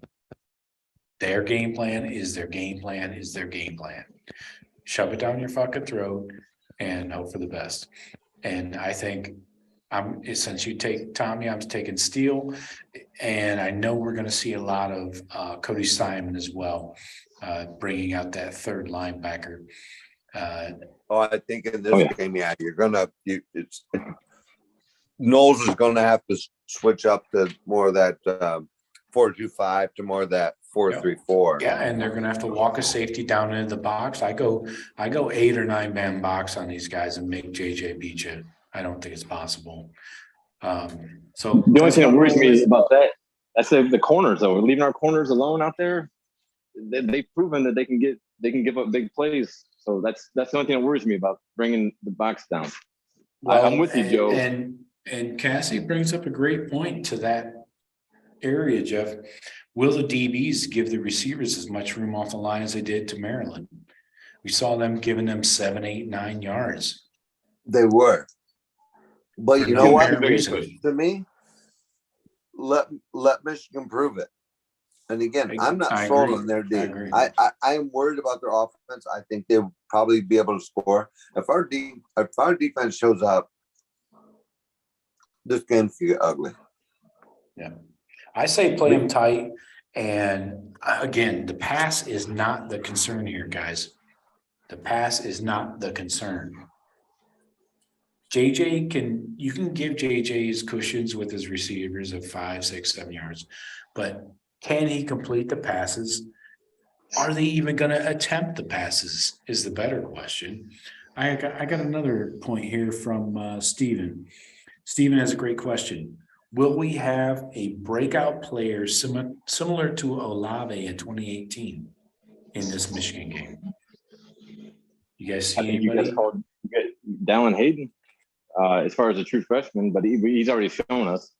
Their game plan is their game plan is their game plan. Shove it down your fucking throat and hope for the best. And I think since you take Tommy, I'm taking Steele, and I know we're going to see a lot of Cody Simon as well, bringing out that third linebacker. I think in this game, Knowles is going to have to switch up to more of that 4-2-5 to more of that 4-3-4. Yeah, and they're going to have to walk a safety down into the box. I go 8 or 9 man box on these guys and make JJ beat you. I don't think it's possible. So the only thing that worries me about that's the corners though. We're leaving our corners alone out there. They've proven that they can give up big plays. So that's the only thing that worries me about bringing the box down. Well, I'm with you, Joe. And Cassie brings up a great point to that area, Jeff. Will the DBs give the receivers as much room off the line as they did to Maryland? We saw them giving them 7, 8, 9 yards. They were. But you know what? To me, let Michigan prove it. And again, I'm not sold on their D. I am worried about their offense. I think they'll probably be able to score. If our defense shows up, this game's gonna get ugly. Yeah. I say play them tight. And again, the pass is not the concern here, guys. The pass is not the concern. You can give JJ his cushions with his receivers of 5, 6, 7 yards, but can he complete the passes? Are they even going to attempt the passes is the better question. I got another point here from Steven. Steven has a great question. Will we have a breakout player similar to Olave in 2018 in this Michigan game? You guys see anybody? You guys called Dallin Hayden as far as a true freshman, but he's already shown us.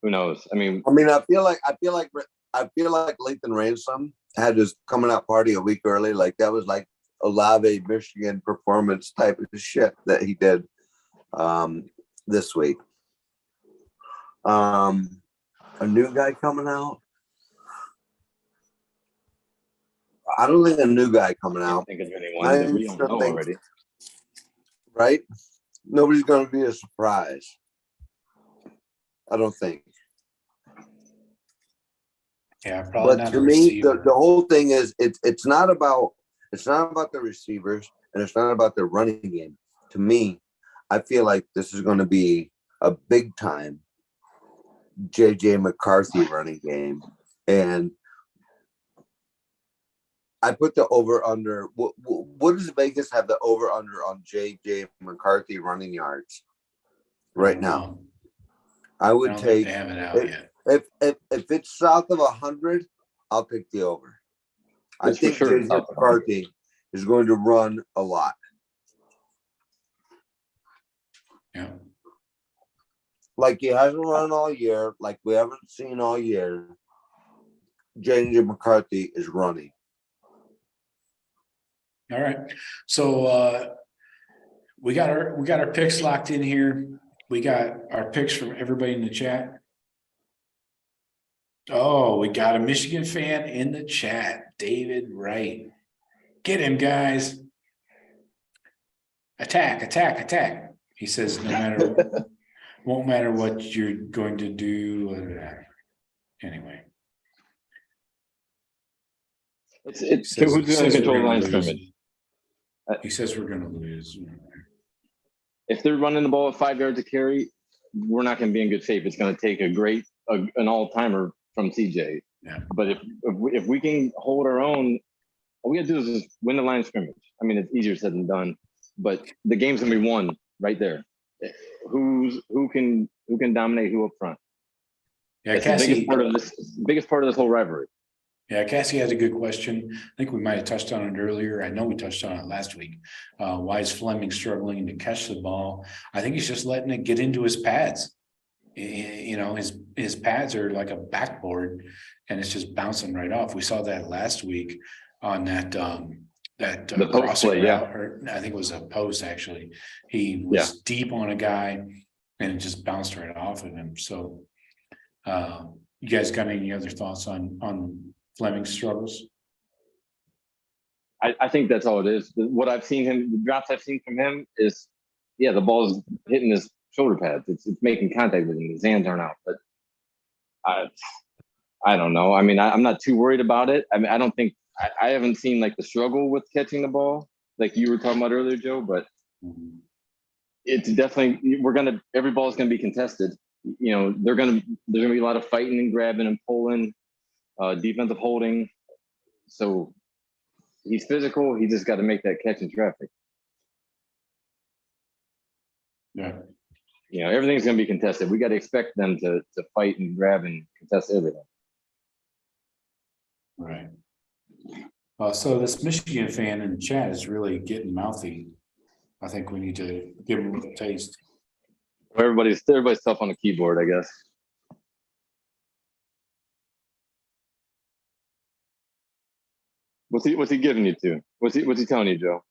Who knows? I feel like Lathan Ransom had his coming out party a week early. Like that was like Olave Michigan performance type of shit that he did this week. A new guy coming out. I don't think a new guy coming out. I think of anyone that we don't know already. Right? Nobody's going to be a surprise. I don't think. Yeah, probably. But to me, the whole thing is it's not about the receivers and it's not about the running game. To me, I feel like this is going to be a big time JJ McCarthy running game, and I put the over under. What does Vegas have the over under on JJ McCarthy running yards right now? I would take. They haven't out yet. If it's south of 100, I'll take the over. I think JJ McCarthy is going to run a lot. Yeah. Like he hasn't run all year, like we haven't seen all year. JJ McCarthy is running. All right. So we got our picks locked in here. We got our picks from everybody in the chat. Oh, we got a Michigan fan in the chat, David Wright. Get him, guys. Attack, attack, attack. He says won't matter what you're going to do. Anyway. It's who's going to control the line of scrimmage? He says we're going to lose. If they're running the ball at 5 yards a carry, we're not going to be in good shape. It's going to take an all-timer from CJ. Yeah. But if we can hold our own, all we got to do is just win the line of scrimmage. I mean, it's easier said than done, but the game's going to be won right there. Who can dominate who up front? Yeah, That's Cassie. the biggest part of this whole rivalry. Yeah, Cassie has a good question. I think we might have touched on it earlier. I know we touched on it last week. Why is Fleming struggling to catch the ball? I think he's just letting it get into his pads. You know, his pads are like a backboard, and it's just bouncing right off. We saw that last week on that The post play, yeah. or I think it was a post actually. He was deep on a guy, and it just bounced right off of him. So, you guys got any other thoughts on Fleming's struggles? I think that's all it is. What I've seen the drops I've seen from him is, the ball is hitting his shoulder pads. It's making contact with him. His hands aren't out. But I don't know. I mean, I'm not too worried about it. I mean, I don't think I haven't seen like the struggle with catching the ball like you were talking about earlier, Joe. But it's definitely every ball is gonna be contested. You know, there's gonna be a lot of fighting and grabbing and pulling, defensive holding. So he's physical. He just got to make that catch in traffic. Yeah. You know, everything's going to be contested. We got to expect them to fight and grab and contest everything. Right. So this Michigan fan in the chat is really getting mouthy. I think we need to give him a little taste. Everybody's tough on the keyboard, I guess. What's he giving you to? What's he telling you, Joe?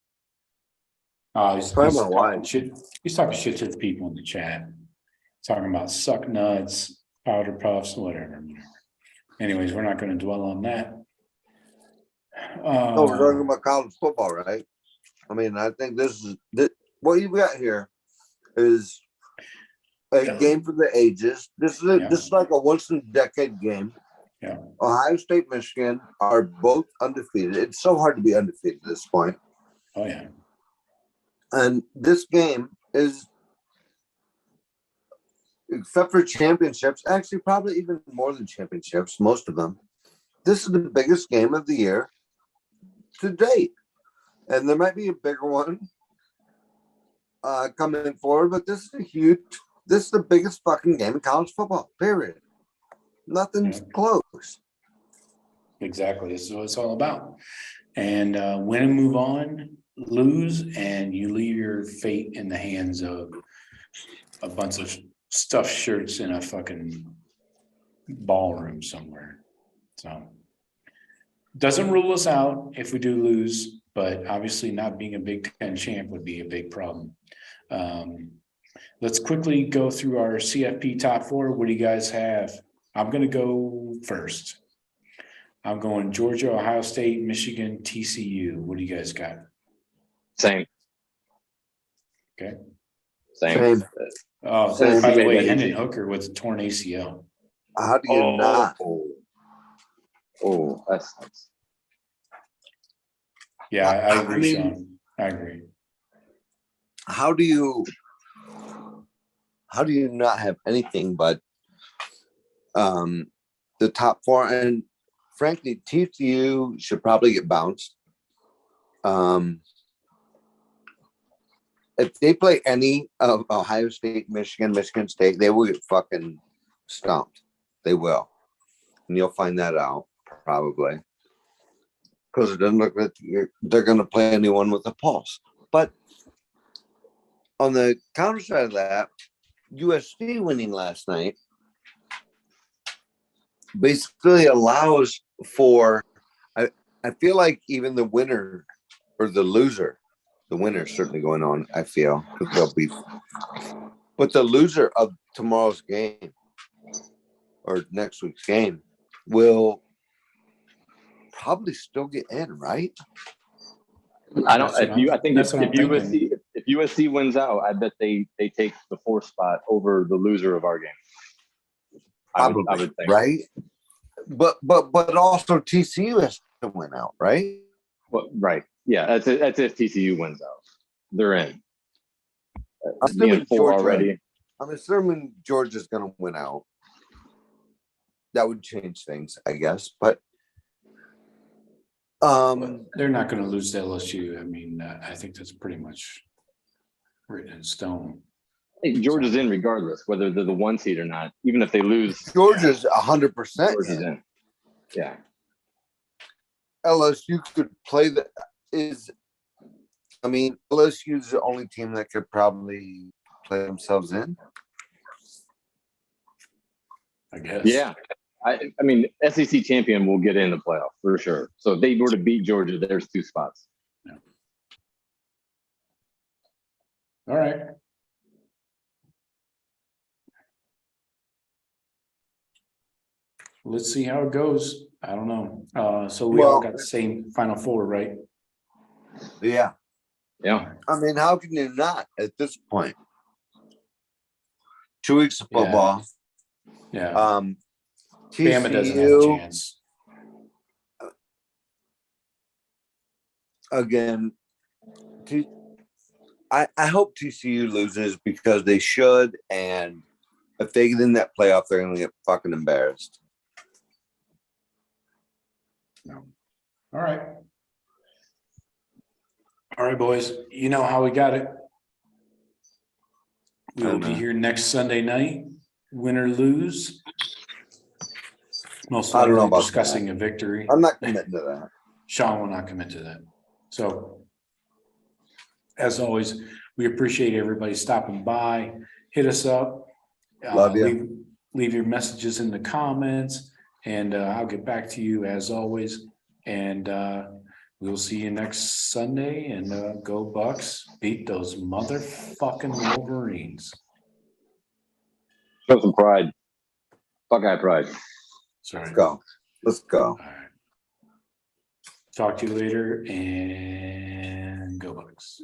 He's talking shit. He's talking shit to the people in the chat. Talking about suck nuts, powder puffs, whatever. Anyways, we're not going to dwell on that. No, we're talking about college football, right? I mean, I think what you got here is a game for the ages. This is like a once in a decade game. Yeah. Ohio State, Michigan are both undefeated. It's so hard to be undefeated at this point. Oh yeah. And this game is, except for championships, actually probably even more than championships, most of them, this is the biggest game of the year to date. And there might be a bigger one coming forward, but this is the biggest fucking game in college football, period. Nothing's close. Exactly. This is what it's all about. And win and move on, lose, and you leave your fate in the hands of a bunch of stuffed shirts in a fucking ballroom somewhere. So doesn't rule us out if we do lose, but obviously not being a Big Ten champ would be a big problem. Let's quickly go through our CFP top four. What do you guys have? I'm going to go first. I'm going Georgia, Ohio State, Michigan, TCU. What do you guys got? Same. Okay. Same. Oh, Same. by the way, Hendon Hooker with torn ACL. How do you not? Oh, that's nice. Yeah, I agree, I mean, Sean. I agree. How do you not have anything but the top four? And frankly, TCU should probably get bounced. If they play any of Ohio State, Michigan State, they will get fucking stomped. They will. And you'll find that out probably. Because it doesn't look like they're going to play anyone with a pulse. But on the counter side of that, USC winning last night basically allows for, I feel like even the winner or the loser, the winner is certainly going on, I feel, because they'll be, but the loser of tomorrow's game or next week's game will probably still get in, right? I think if USC wins out, I bet they take the fourth spot over the loser of our game. I would think. Right? But also TCU has to win out, right? Well, right. Yeah, that's if TCU wins out. They're in. I'm still Being with four Georgia. already. I'm assuming Georgia's going to win out. That would change things, I guess. But They're not going to lose to LSU. I mean, I think that's pretty much written in stone. Hey, Georgia's in regardless, whether they're the 1 seed or not. Even if they lose, Georgia's 100%. Georgia's in. Yeah. LSU could play LSU's the only team that could probably play themselves in. I guess. Yeah. I mean, SEC champion will get in the playoff for sure. So if they were to beat Georgia, there's 2 spots. Yeah. All right. Let's see how it goes. I don't know. So we all got the same Final Four, right? Yeah. Yeah. I mean, how can you not at this point? 2 weeks of football. Yeah. TCU, Bama doesn't have a chance. Again, I hope TCU loses because they should, and if they get in that playoff, they're going to get fucking embarrassed. All right. All right, boys. You know how we got it. We will be here next Sunday night, win or lose. Most I don't know likely about discussing a victory. I'm not committing to that. Sean will not commit to that. So, as always, we appreciate everybody stopping by. Hit us up. Love you. Leave your messages in the comments, and I'll get back to you as always. And we'll see you next Sunday. And go Bucks! Beat those motherfucking Wolverines. Show some pride. Buckeye pride. Sorry. Let's go. All right. Talk to you later, and go Bucks.